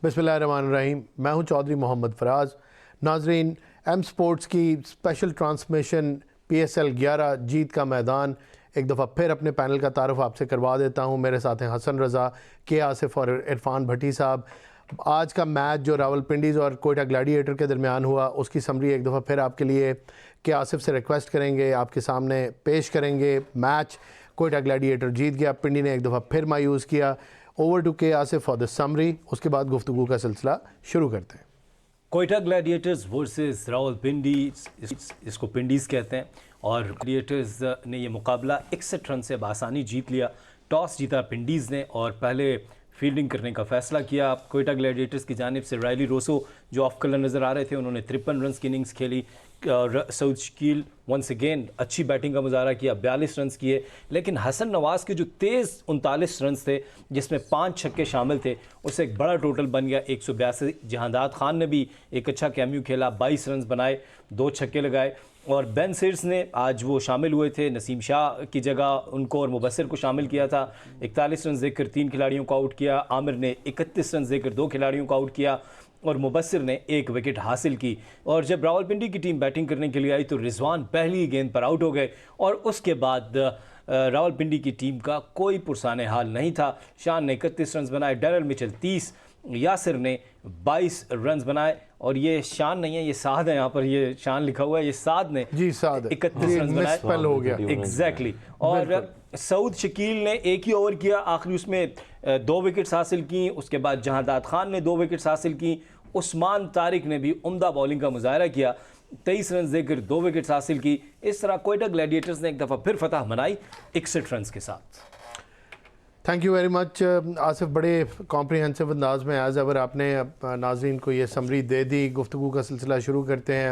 बिस्मिल्लाहिर्रहमानिर्रहीम। मैं हूं चौधरी मोहम्मद फराज। नाजरीन, एम स्पोर्ट्स की स्पेशल ट्रांसमिशन PSL 11 जीत का मैदान एक दफ़ा फिर अपने पैनल का तारुफ आपसे करवा देता हूं। मेरे साथ हैं हसन रज़ा, के आसिफ और इरफान भट्टी साहब। आज का मैच जो रावलपिंडीज़ और कोयटा ग्लैडिएटर के दरमियान हुआ, उसकी समरी एक दफ़ा फिर आपके लिए के आसिफ से रिक्वेस्ट करेंगे, आपके सामने पेश करेंगे। मैच कोयटा ग्लैडिएटर जीत गया, पिंडी ने एक दफ़ा फिर मायूस किया। ओवर टू के आसिफ फॉर द समरी, उसके बाद गुफ्तगू का सिलसिला शुरू करते हैं। कोयटा ग्लैडिएटर्स वर्सेस रावलपिंडी, इसको पिंडीज़ कहते हैं, और ग्लैडिएटर्स ने ये मुकाबला 61 रन से बासानी जीत लिया। टॉस जीता पिंडीज़ ने और पहले फील्डिंग करने का फैसला किया। कोयटा ग्लैडिएटर्स की जानिब से रायली रोसो जो ऑफ कलर नज़र आ रहे थे, उन्होंने 53 रन की इनिंग्स खेली। सऊद शकील वंस अगेन अच्छी बैटिंग का मुजाहरा किया, 42 रन किए। लेकिन हसन नवाज़ के जो तेज़ 39 रन थे, जिसमें 5 छक्के शामिल थे, उससे एक बड़ा टोटल बन गया 182। जहांदाद खान ने भी एक अच्छा कैम्यू खेला, 22 रन बनाए, 2 छक्के लगाए। और बेन सीड्स ने आज वो शामिल हुए थे, नसीम शाह की जगह उनको और मुबस्सिर को शामिल किया था। 41 रन देकर 3 खिलाड़ियों को आउट किया। आमिर ने 31 रन देकर 2 खिलाड़ियों को आउट किया और मुबस्सिर ने 1 विकेट हासिल की। और जब रावलपिंडी की टीम बैटिंग करने के लिए आई तो रिजवान पहली गेंद पर आउट हो गए और उसके बाद रावलपिंडी की टीम का कोई पुरसाने हाल नहीं था। शान ने 31 रन बनाए, डैरल मिचेल 30, यासिर ने 22 रन बनाए। और ये शान नहीं है, ये साद है, यहाँ पर ये शान लिखा हुआ है, ये साद ने जी साद 31 रन बनाए, स्पेल हो गया एग्जैक्टली। और सऊद शकील ने एक ही ओवर किया, आखिरी उसमें 2 विकेट्स हासिल की। उसके बाद जहांदाद खान ने 2 विकेट्स हासिल की। उस्मान तारिक ने भी उम्दा बॉलिंग का मुजाहरा किया, 23 रन देकर 2 विकेट्स हासिल की। इस तरह कोयटा ग्लैडिएटर्स ने एक दफ़ा फिर फतह मनाई 61 रन के साथ। Thank you very much Asif, बड़े कॉम्प्रिहेंसिव अंदाज में एज़ एवर आपने नाजरीन को ये समरी दे दी। गुफ्तगू का सिलसिला शुरू करते हैं।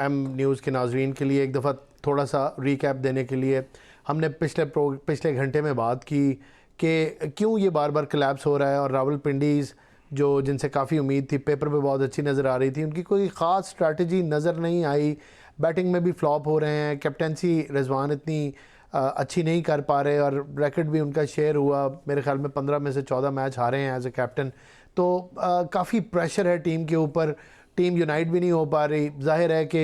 एम न्यूज़ के नाजरीन के लिए एक दफ़ा थोड़ा सा रिकैप देने के लिए, हमने पिछले घंटे में बात की कि क्यों ये बार बार कोलैप्स हो रहा है। और रावलपिंडीज़ जो जिनसे काफ़ी उम्मीद थी, पेपर पे बहुत अच्छी नज़र आ रही थी, उनकी कोई ख़ास स्ट्रैटेजी नज़र नहीं आई। बैटिंग में भी फ्लॉप हो रहे हैं, कैप्टनसी रिजवान इतनी अच्छी नहीं कर पा रहे और रैकेट भी उनका शेयर हुआ। मेरे ख्याल में 15 में से 14 मैच हारे हैं एज ए कैप्टन। तो काफ़ी प्रेशर है टीम के ऊपर, टीम यूनाइट भी नहीं हो पा रही। जाहिर है कि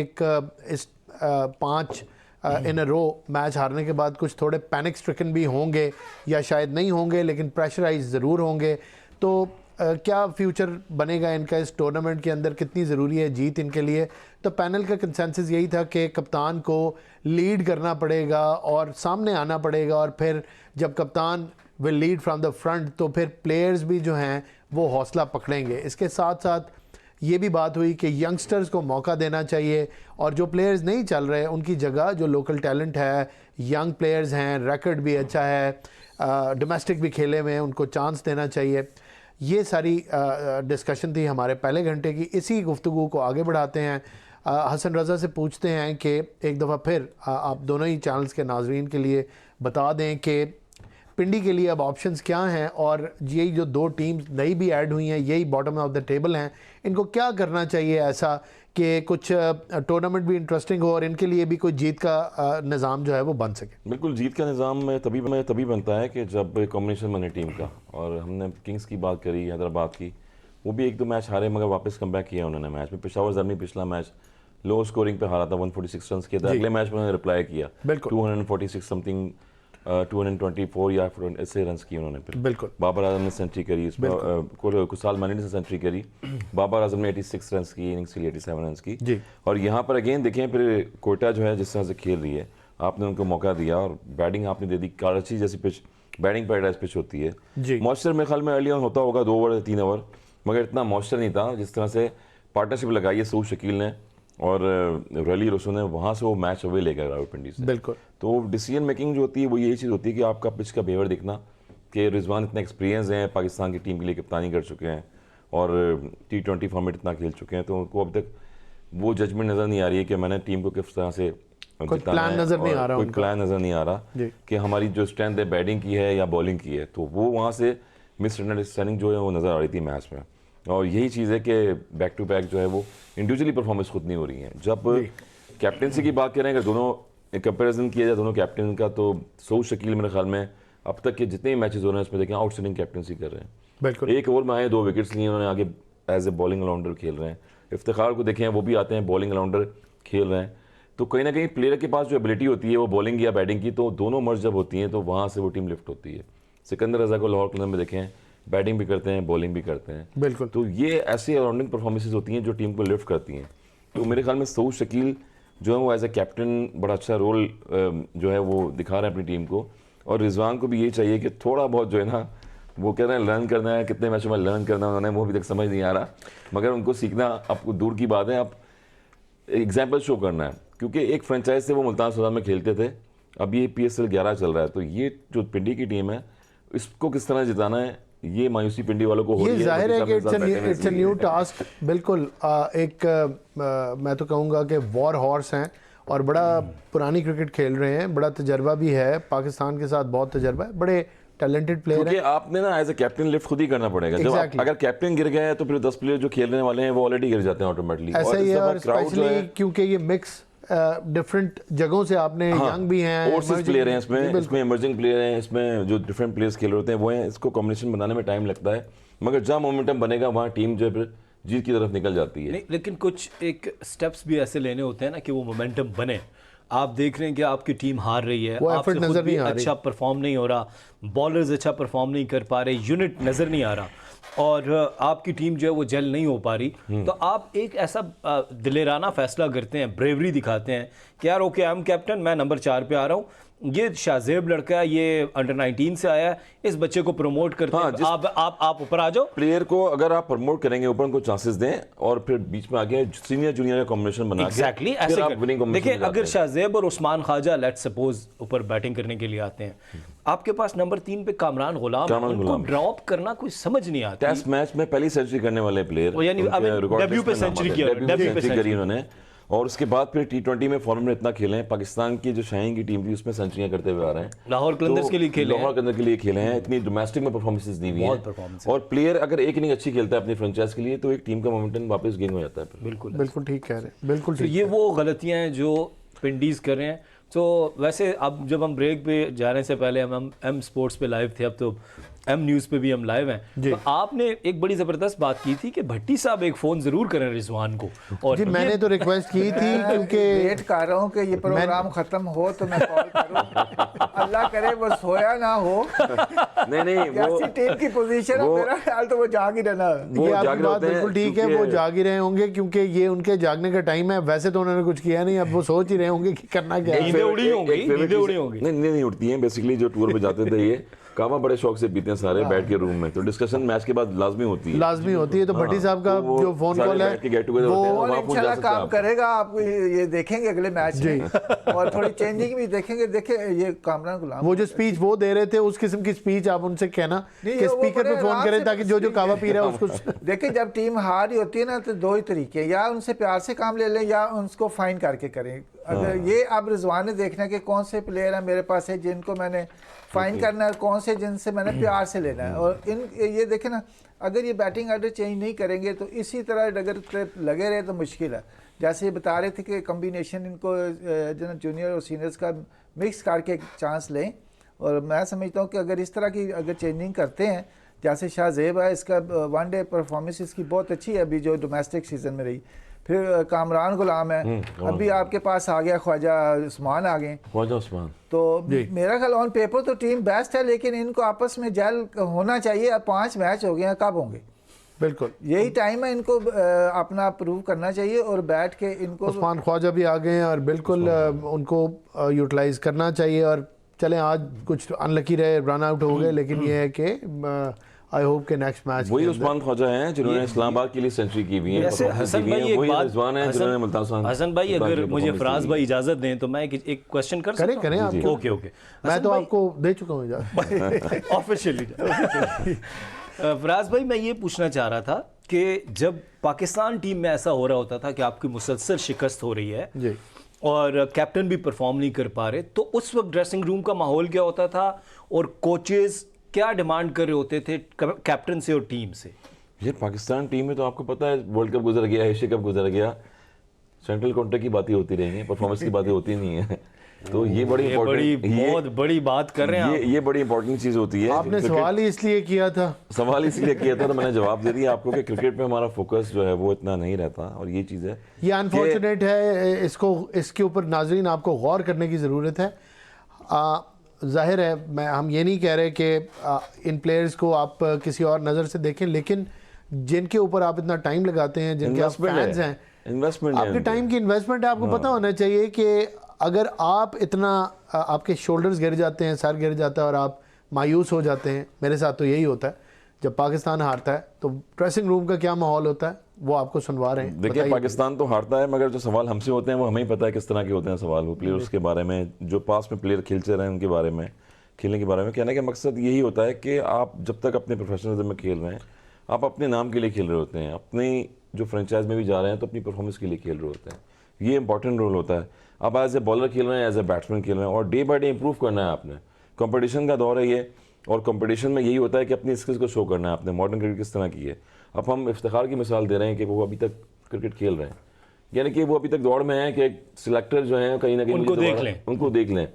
इस 5 इन अ रो मैच हारने के बाद कुछ थोड़े पैनिक स्ट्रिकन भी होंगे या शायद नहीं होंगे, लेकिन प्रेशराइज ज़रूर होंगे। तो क्या फ्यूचर बनेगा इनका इस टूर्नामेंट के अंदर, कितनी ज़रूरी है जीत इनके लिए? तो पैनल का कंसेंसस यही था कि कप्तान को लीड करना पड़ेगा और सामने आना पड़ेगा, और फिर जब कप्तान will lead from the front तो फिर प्लेयर्स भी जो हैं वो हौसला पकड़ेंगे। इसके साथ साथ ये भी बात हुई कि यंगस्टर्स को मौका देना चाहिए और जो प्लेयर्स नहीं चल रहे उनकी जगह जो लोकल टैलेंट है, यंग प्लेयर्स हैं, रिकॉर्ड भी अच्छा है, डोमेस्टिक भी खेले हुए हैं, उनको चांस देना चाहिए। ये सारी डिस्कशन थी हमारे पहले घंटे की। इसी गुफ्तगू को आगे बढ़ाते हैं। हसन रज़ा से पूछते हैं कि एक दफ़ा फिर आप दोनों ही चैनल्स के नाजरीन के लिए बता दें कि पिंडी के लिए अब ऑप्शंस क्या हैं, और यही जो 2 टीम्स नई भी ऐड हुई हैं, यही बॉटम ऑफ द टेबल हैं, इनको क्या करना चाहिए ऐसा कि कुछ टूर्नामेंट भी इंटरेस्टिंग हो और इनके लिए भी कोई जीत का निज़ाम जो है वो बन सके? बिल्कुल, जीत का निज़ाम तभी बनता है कि जब कॉम्बिनेशन बने टीम का। और हमने किंग्स की बात करी, हैदराबाद की, वो भी 1-2 मैच हारे मगर वापस कम बैक किया उन्होंने मैच में। पेशावर ज़र्मी पिछला मैच लो स्कोरिंग पे हारा था, 146 रन किया था। अगले मैच में उन्होंने रिप्लाई किया, 246 समथिंग 224 या ऐसे रन किए उन्होंने। फिर बिल्कुल बाबर आजम ने सेंचुरी करी, कुछ साल मैंने ने सेंचुरी करी। बाबर आजम ने 86 रन की इनिंग्स के लिए 87 रन की जी। और यहाँ पर अगेन देखें फिर कोयटा जो है जिस तरह से खेल रही है, आपने उनको मौका दिया और बैटिंग आपने दे दी। कराची जैसी पिच बैटिंग पैराडाइज पिच होती है। मॉइस्चर मेरे ख्याल में अर्ली ऑन होता होगा 2 ओवर या 3 ओवर, मगर इतना मॉइस्चर नहीं था। जिस तरह से पार्टनरशिप लगाई है सऊद शकील ने और रैली रोसो ने, वहाँ से वो मैच अवे ले गए रावलपिंडी से। बिल्कुल। तो डिसीजन मेकिंग जो होती है वो यही चीज़ होती है कि आपका पिच का बिहेवियर देखना, कि रिजवान इतने एक्सपीरियंस हैं, पाकिस्तान की टीम के लिए कप्तानी कर चुके हैं और T20 फॉर्मेट इतना खेल चुके हैं, तो उनको अब तक वो जजमेंट नज़र नहीं आ रही है कि मैंने टीम को किस तरह से कोई प्लान नज़र नहीं आ रहा, कोई प्लान नज़र नहीं आ रहा कि हमारी जो स्ट्रेंथ है बैटिंग की है या बॉलिंग की है। तो वो वहाँ से मिसअंडरस्टैंडिंग जो है वो नज़र आ रही थी मैच में। और यही चीज़ है कि बैक टू बैक जो है वो इंडिविजुअली परफॉर्मेंस खुद नहीं हो रही है। जब कैप्टनसी की बात करें, अगर दोनों कंपेरिजन किया जाए दोनों कैप्टन का, तो सऊद शकील मेरे ख्याल में अब तक के जितने भी मैचेस हो रहे हैं उसमें देखें आउटस्टैंडिंग कैप्टनसी कर रहे हैं। बिल्कुल। एक ओवर में आए 2 विकेट्स लिए उन्होंने, आगे एज ए बॉलिंग ऑलराउंडर खेल रहे हैं। इफ्तिखार को देखें, वो भी आते हैं बॉलिंग ऑलराउंडर खेल रहे हैं। तो कहीं ना कहीं प्लेयर के पास जो एबिलिटी होती है वो बॉलिंग या बैटिंग की, तो दोनों मर्ज जब होती हैं तो वहाँ से वो टीम लिफ्ट होती है। सिकंदर रजा को लाहौर क्लब में देखें, बैटिंग भी करते हैं, बॉलिंग भी करते हैं। बिल्कुल। तो ये ऐसी अराउंडिंग परफॉर्मेंसेज होती हैं जो टीम को लिफ्ट करती हैं। तो मेरे ख्याल में सऊद शकील जो है वो एज ए कैप्टन बड़ा अच्छा रोल जो है वो दिखा रहे हैं अपनी टीम को। और रिजवान को भी यही चाहिए कि थोड़ा बहुत जो है ना, वो कह रहे हैं लर्न करना है, कितने मैचों में लर्न करना है उन्होंने, वो अभी तक समझ नहीं आ रहा, मगर उनको सीखना आपको दूर की बात है। आप एग्जाम्पल शो करना है, क्योंकि एक फ्रेंचाइज से वो मुल्तान सुल्तान में खेलते थे, अब ये PSL 11 चल रहा है। तो ये जो पिंडी की टीम है इसको किस तरह जिताना है, ये मायूसी पिंडी वालों को हो रही है। ये जाहिर है कि इट्स अ न्यू टास्क। बिल्कुल। मैं तो कहूँगा कि वॉर हॉर्स हैं और बड़ा पुरानी क्रिकेट खेल रहे हैं, बड़ा तजर्बा भी है, पाकिस्तान के साथ बहुत तजर्बा है, बड़े टैलेंटेड प्लेयर क्योंकि हैं। आपने ना एज ए कैप्टन लिफ्ट खुद ही करना पड़ेगा। जब अगर कैप्टन गिर गया है तो फिर 10 प्लेयर जो खेलने वाले हैं वो ऑलरेडी गिर जाते हैं ऑटोमेटिकली। ऐसा ही है, और स्पेशली क्योंकि ये मिक्स डिफरेंट जगहों से आपने यंग भी हैं, ओवरसीज प्लेयर हैं इसमें इमर्जिंग प्लेयर हैं, इसमें जो डिफरेंट प्लेयर्स खेल रहे होते हैं वो हैं। इसको कॉम्बिनेशन बनाने में टाइम लगता है, मगर जहाँ मोमेंटम बनेगा वहाँ टीम जो है जीत की तरफ निकल जाती है। नहीं, लेकिन कुछ एक स्टेप्स भी ऐसे लेने होते हैं ना कि वो मोमेंटम बने। आप देख रहे हैं कि आपकी टीम हार रही है, आपसे खुद भी अच्छा परफॉर्म नहीं हो रहा, बॉलर्स अच्छा परफॉर्म नहीं कर पा रहे, यूनिट नज़र नहीं आ रहा और आपकी टीम जो है वो जेल नहीं हो पा रही, तो आप एक ऐसा दिलेराना फैसला करते हैं, ब्रेवरी दिखाते हैं कि यार ओके आई एम कैप्टन, मैं नंबर 4 पे आ रहा हूँ, ये शाहजेब लड़का है, ये अंडर 19 से आया है, इस बच्चे को प्रमोट करते हैं, आप ऊपर आ जाओ। प्लेयर को अगर आप प्रमोट करेंगे ऊपर, उनको चांसेस दें और फिर बीच में आगे सीनियर जूनियर का कॉम्बिनेशन बना Exactly, के फिर आप विनिंग देखिए अगर शाहजेब और उस्मान ख्वाजा लेट्स सपोज ऊपर बैटिंग करने के लिए आते हैं, आपके पास नंबर 3 पे कामरान गुलाम, उनको ड्रॉप करना कोई समझ नहीं आता। टेस्ट मैच में पहली सेंचुरी करने वाले प्लेयर, यानी डेब्यू पे सेंचुरी करी उन्होंने, और उसके बाद फिर T20 में फॉर्म में इतना खेले हैं। पाकिस्तान की जो शाहीन की टीम थी उसमें सेंचुरियां करते हुए आ रहे हैं, लाहौर कलंदर्स के लिए खेले हैं, लाहौर कलंदर्स के लिए खेले हैं, इतनी डोमेस्टिक में परफॉर्मेंसेस दी हुई हैं। और प्लेयर अगर एक इनिंग अच्छी खेलता है अपनी फ्रेंचाइज के लिए तो एक टीम का मोमेंटम वापस गेन हो जाता है। बिल्कुल बिल्कुल ठीक कह रहे हैं, बिल्कुल ठीक। ये वो गलतियां हैं जो पिंडीज कर रहे हैं। तो वैसे अब जब हम ब्रेक पे जाने से पहले हम एम स्पोर्ट्स पे लाइव थे, अब तो एम न्यूज़ पे भी हम लाइव हैं। तो आपने एक बड़ी ज़बरदस्त बात की थी कि भट्टी साहब एक फ़ोन ज़रूर करें रिजवान को, और जी मैंने तो रिक्वेस्ट की थी क्योंकि वेट कर रहा हूँ कि ये प्रोग्राम खत्म हो तो मैं कॉल करूँ। अल्लाह करे वो सोया ना हो। नहीं वो टीम की पोजीशन है, मेरा ख्याल तो वो जाग ही रहना। ये आपकी बात बिल्कुल ठीक है, वो जाग ही रहे होंगे क्योंकि ये उनके जागने का टाइम है। वैसे तो उन्होंने कुछ किया नहीं, अब वो सोच ही रहे होंगे कि करना क्या है। नहीं उड़ती हैं बेसिकली, जो टूर पे जाते थे ये कामा बड़े शौक से पीते हैं सारे बैठ के रूम में, तो डिस्कशन मैच के बाद लाजमी होती है। तो भट्टी साहब का जो फोन कॉल है वो इंशाल्लाह काम करेगा। आप ये देखेंगे अगले मैच में और थोड़ी चेंजिंग भी देखेंगे। देखे ये कामरान गुलाम वो जो स्पीच वो दे रहे थे उस किस्म की स्पीच आप उनसे कहना कि स्पीकर पे फोन करें ताकि जो जो कावा पी रहा है उसको। देखिए जब टीम हार रही होती है ना तो दो ही तरीके, या उनसे प्यार से काम ले लें या उनको फाइन करके करें। अगर ये अब रिजवान ने देखना कि कौन से प्लेयर है मेरे पास है जिनको मैंने फाइन करना है, कौन से जिनसे मैंने प्यार से लेना है। और ये देखें ना, अगर ये बैटिंग ऑर्डर चेंज नहीं करेंगे तो इसी तरह अगर लगे रहे तो मुश्किल है। जैसे ये बता रहे थे कि कम्बिनेशन इनको जो जूनियर और सीनियर्स का मिक्स करके चांस लें, और मैं समझता हूँ कि अगर इस तरह की अगर चेंजिंग करते हैं, जैसे शाहजेब है, इसका वनडे परफॉर्मेंस इसकी बहुत अच्छी है अभी जो डोमेस्टिक सीजन में रही। फिर कामरान गुलाम है, अभी आपके पास आ गया ख्वाजा उस्मान आ गए, ख्वाजा उस्मान। तो मेरा ख्याल ऑन पेपर तो टीम बेस्ट है, लेकिन इनको आपस में जेल होना चाहिए। अब 5 मैच हो गए हैं, कब होंगे? बिल्कुल यही टाइम है, इनको अपना प्रूव करना चाहिए और बैठ के इनको। उस्मान ख्वाजा भी आ गए हैं और बिल्कुल उनको यूटिलाइज करना चाहिए। और चलें आज कुछ अनलकी रहे, रन आउट हो गए, लेकिन ये है कि आई होप के नेक्स्ट मैच वही उस्मान ख्वाजा हैं जिन्होंने इस्लामाबाद के लिए सेंचुरी की हुई है। हसन भाई एक बात, हसन भाई अगर मुझे फराज भाई इजाजत दें तो मैं एक क्वेश्चन कर सकता हूं? करें आप। ओके मैं तो आपको दे चुका हूं इजाजत ऑफिशियली। फराज भाई मैं ये पूछना चाह रहा था कि जब पाकिस्तान टीम में ऐसा हो रहा होता था कि आपकी मुसलसल शिकस्त हो रही है जी और कैप्टन भी परफॉर्म नहीं कर पा रहे, तो उस वक्त ड्रेसिंग रूम का माहौल क्या होता था और कोचेस क्या डिमांड कर रहे होते थे कैप्टन से और टीम से? ये पाकिस्तान टीम में तो आपको पता है वर्ल्ड कप गुजर गया, एशिया कप गुजर गया, सेंट्रल कॉन्ट्रैक्ट की बातें होती रहेंगी, परफॉर्मेंस की बातें होती नहीं है। तो ये बड़ी बहुत बड़ी बात कर रहे हैं आप। ये बड़ी इंपॉर्टेंट चीज होती है। आपने सवाल ही इसलिए किया था, तो मैंने जवाब दे दिया आपको कि क्रिकेट पे हमारा फोकस जो है वो इतना नहीं रहता, और ये चीज़ है, ये अनफॉर्चुनेट है। इसके ऊपर नाजरीन आपको गौर करने की ज़रूरत है। जाहिर है हम ये नहीं कह रहे कि इन प्लेयर्स को आप किसी और नज़र से देखें, लेकिन जिनके ऊपर आप इतना टाइम लगाते हैं, जिनके आप फैंस हैं, इन्वेस्टमेंट, आपके टाइम की इन्वेस्टमेंट है। आपको पता होना चाहिए कि अगर आप इतना आपके शोल्डर्स गिर जाते हैं, सर गिर जाता है और आप मायूस हो जाते हैं, मेरे साथ तो यही होता है जब पाकिस्तान हारता है, तो ड्रेसिंग रूम का क्या माहौल होता है वो आपको सुनवा रहे हैं। देखिए पाकिस्तान तो हारता है, मगर जो सवाल हमसे होते हैं वो हमें ही पता है किस तरह के होते हैं सवाल, वो प्लेयर्स के बारे में, जो पास में प्लेयर खेलते रहे हैं उनके बारे में, खेलने के बारे में। कहने का मकसद यही होता है कि आप जब तक अपने प्रोफेशनलिज्म में खेल रहे हैं, आप अपने नाम के लिए खेल रहे होते हैं, अपनी जो फ्रेंचाइज में भी जा रहे हैं तो अपनी परफॉर्मेंस के लिए खेल रहे होते हैं। ये इंपॉर्टेंट रोल होता है। आप एज ए बॉलर खेल रहे हैं, एज ए बैट्समैन खेल रहे हैं, और डे बाय डे इंप्रूव करना है आपने। कंपटीशन का दौर है ये, और कंपटीशन में यही होता है कि अपनी स्किल्स को शो करना है आपने। मॉडर्न क्रिकेट किस तरह की है, अब हम इफ्तिखार की मिसाल दे रहे हैं कि वो अभी तक क्रिकेट खेल रहे हैं, यानी कि वो अभी तक दौड़ में है कि सिलेक्टर जो है कहीं ना कहीं उनको देख लें,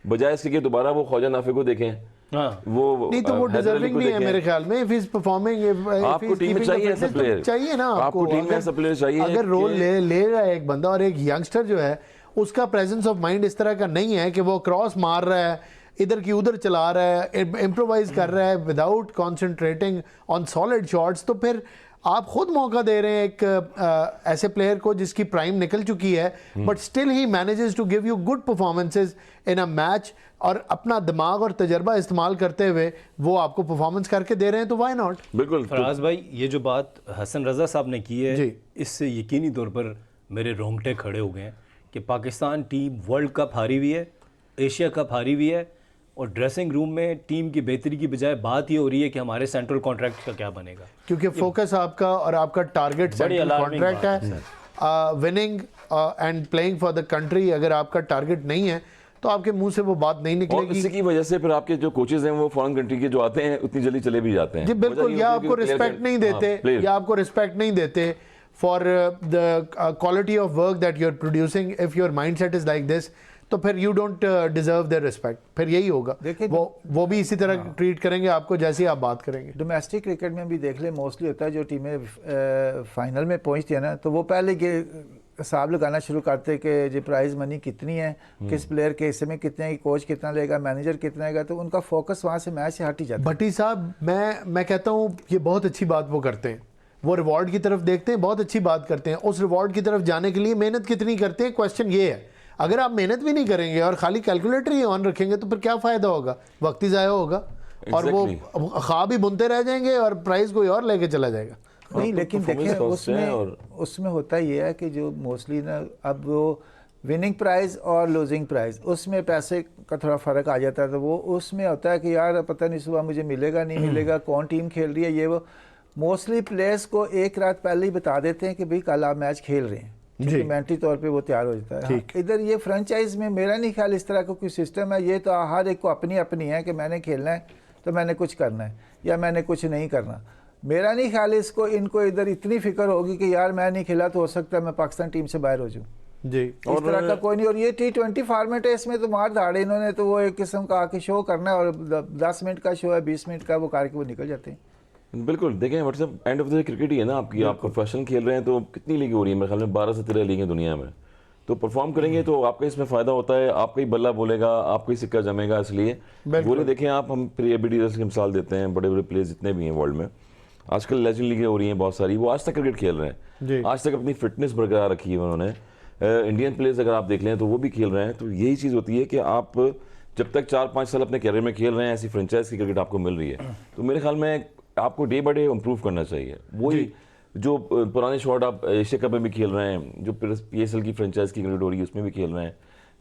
बजाय इसके कि दोबारा वो ख्वाजा नाफे को देखें। वो नहीं तो वो डिजर्विंग भी है मेरे ख्याल में। इफ ही इज परफॉर्मिंग, आपको टीम में चाहिए ऐसा प्लेयर, चाहिए ना आपको टीम में ऐसा प्लेयर चाहिए। अगर रोल ले रहा है एक बंदा, और एक यंगस्टर जो है उसका प्रेजेंस ऑफ माइंड इस तरह का नहीं है कि वो क्रॉस मार रहा है, इधर की उधर चला रहा है, इम्प्रोवाइज कर रहा है without concentrating on solid shots, तो फिर आप खुद मौका दे रहे हैं एक ऐसे प्लेयर को जिसकी प्राइम निकल चुकी है, but still he manages to give you good performances in a match, और अपना दिमाग और तजर्बा इस्तेमाल करते हुए वो आपको परफॉर्मेंस करके दे रहे हैं, तो व्हाई नॉट। बिल्कुल फराज भाई, ये जो बात हसन रजा साहब ने की है, इससे यकीनी तौर पर मेरे रोंगटे खड़े हो गए हैं कि पाकिस्तान टीम वर्ल्ड कप हारी हुई है, एशिया कप हारी हुई है, और ड्रेसिंग रूम में टीम की बेहतरी की बजाय बात ये हो रही है कि हमारे सेंट्रल कॉन्ट्रैक्ट का क्या बनेगा, क्योंकि फोकस आपका और आपका टारगेट सेंट्रल कॉन्ट्रैक्ट है। Winning and playing for the country अगर आपका टारगेट नहीं है तो आपके मुंह से वो बात नहीं निकलेगी। और इसी की वजह से फिर आपके जो कोचेज हैं वो फॉरेन कंट्री के जो आते हैं उतनी जल्दी चले भी जाते हैं। जी बिल्कुल, या आपको रिस्पेक्ट नहीं देते, या आपको रिस्पेक्ट नहीं देते for the quality of work that you are producing. If your mindset is like this, तो फिर you don't deserve their respect. फिर यही होगा, वो भी इसी तरह ट्रीट करेंगे आपको जैसे आप बात करेंगे। डोमेस्टिक क्रिकेट में भी देख ले, मोस्टली होता है जो टीमें फाइनल में पहुंचती है ना, तो वो पहले के हिसाब लगाना शुरू करते कि जो प्राइज मनी कितनी है, किस प्लेयर के हिस्से में कितने है, कोच कितना लेगा, मैनेजर कितना लेगा, तो उनका फोकस वहाँ से मैच से हट ही जाता है। भट्टी साहब, मैं कहता हूँ ये बहुत अच्छी बात वो करते हैं, वो रिवॉर्ड की तरफ देखते हैं, बहुत अच्छी बात करते हैं। उस रिवॉर्ड की तरफ जाने के लिए मेहनत कितनी करते हैं, क्वेश्चन ये है। अगर आप मेहनत भी नहीं करेंगे और खाली कैलकुलेटर ही ऑन रखेंगे तो फिर क्या फ़ायदा होगा, वक्त ही ज़ाया होगा, और वो ख्वाब ही बुनते रह जाएंगे और प्राइस कोई और लेके चला जाएगा। नहीं, लेकिन देखिए उसमें होता ये है कि जो मोस्टली ना, अब वो विनिंग प्राइज़ और लूजिंग प्राइज़, उसमें पैसे का थोड़ा फ़र्क आ जाता है। तो वो उसमें होता है कि यार पता नहीं सुबह मुझे मिलेगा नहीं मिलेगा, कौन टीम खेल रही है, ये वो मोस्टली प्लेयर्स को एक रात पहले ही बता देते हैं कि भाई कल आप मैच खेल रहे हैं, क्योंकि मेंटली तौर पे वो तैयार हो जाता है। हाँ, इधर ये फ्रेंचाइज में मेरा नहीं ख्याल इस तरह का कोई सिस्टम है। ये तो हर एक को अपनी अपनी है कि मैंने खेलना है तो मैंने कुछ करना है या मैंने कुछ नहीं करना। मेरा नहीं ख्याल इनको इधर इतनी फिक्र होगी कि यार मैं नहीं खेला तो हो सकता है मैं पाकिस्तान टीम से बाहर हो जाऊँ जी, इस तरह का कोई नहीं। और ये T20 फॉर्मेट है, इसमें तो मार धाड़े इन्होंने तो वो एक किस्म का आके शो करना है, और 10 मिनट का शो है, 20 मिनट का, वो करके वो निकल जाते हैं। बिल्कुल, देखें WhatsApp end of the day cricket ही है ना आपकी। आप प्रोफेशनल खेल रहे हैं तो कितनी लीग हो रही है, मेरे ख्याल में 12 से 13 लीगें दुनिया में, तो परफॉर्म करेंगे तो आपका इसमें फ़ायदा होता है, आपका ही बल्ला बोलेगा, आपका ही सिक्का जमेगा। इसलिए बोले देखें आप, हम प्लेयर्स की मिसाल देते हैं, बड़े बड़े प्लेयर्स जितने भी हैं वर्ल्ड में, आजकल लेजेंड लीगें हो रही हैं बहुत सारी, वो आज तक क्रिकेट खेल रहे हैं, आज तक अपनी फिटनेस बरकरार रखी है उन्होंने। इंडियन प्लेयर्स अगर आप देख लें तो वो भी खेल रहे हैं। तो यही चीज़ होती है कि आप जब तक 4-5 साल अपने कैरियर में खेल रहे हैं, ऐसी फ्रेंचाइज की क्रिकेट आपको मिल रही है, तो मेरे ख्याल में आपको डे बाय डे इम्प्रूव करना चाहिए। वही जो पुराने शॉट आप एशिया कप में भी खेल रहे हैं, जो PSL की फ्रेंचाइज की क्रिकेट हो रही है उसमें भी खेल रहे हैं,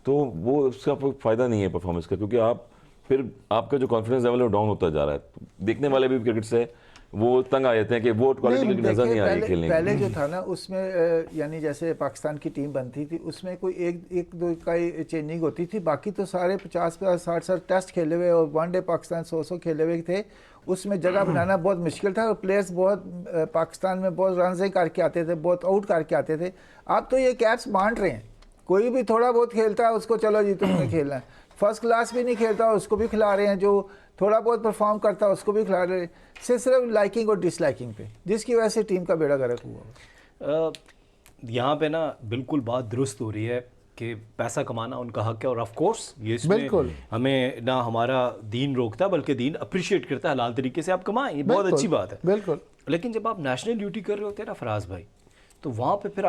तो वो उसका फ़ायदा नहीं है परफॉर्मेंस का, क्योंकि आप फिर आपका जो कॉन्फिडेंस लेवल है वो डाउन होता जा रहा है। तो देखने वाले भी क्रिकेट से वो तंग आ जाते हैं कि वो क्वालिटी नजर नहीं आ रही खेलने की। पहले जो था ना उसमें यानी जैसे पाकिस्तान की टीम बनती थी उसमें कोई एक दो का ही चेंजिंग होती थी, बाकी तो सारे 50-60 टेस्ट खेले हुए और वनडे पाकिस्तान 100 खेले हुए थे। उसमें जगह बनाना बहुत मुश्किल था और प्लेयर्स बहुत पाकिस्तान में बहुत रन से करके आते थे, बहुत आउट करके आते थे। अब तो ये कैप्स बांट रहे हैं, कोई भी थोड़ा बहुत खेलता है उसको चलो जी तुमने खेलना है, फर्स्ट क्लास भी नहीं खेलता उसको भी खिला रहे हैं, जो थोड़ा बहुत परफॉर्म करता है उसको भी खिला रहे हैं, सिर्फ लाइकिंग और डिसलाइकिंग पे, जिसकी वजह से टीम का बेड़ा गर्क हुआ। यहाँ पे ना बिल्कुल बात दुरुस्त हो रही है कि पैसा कमाना उनका हक है, और ऑफ कोर्स ये इसमें बिल्कुल। हमें ना हमारा दीन रोकता बल्कि दीन अप्रिशिएट करता है, हलाल तरीके से आप कमाएं, ये बहुत अच्छी बात है। बिल्कुल। लेकिन जब आप नेशनल ड्यूटी कर रहे होते हैं ना फराज भाई, तो वहाँ पे फिर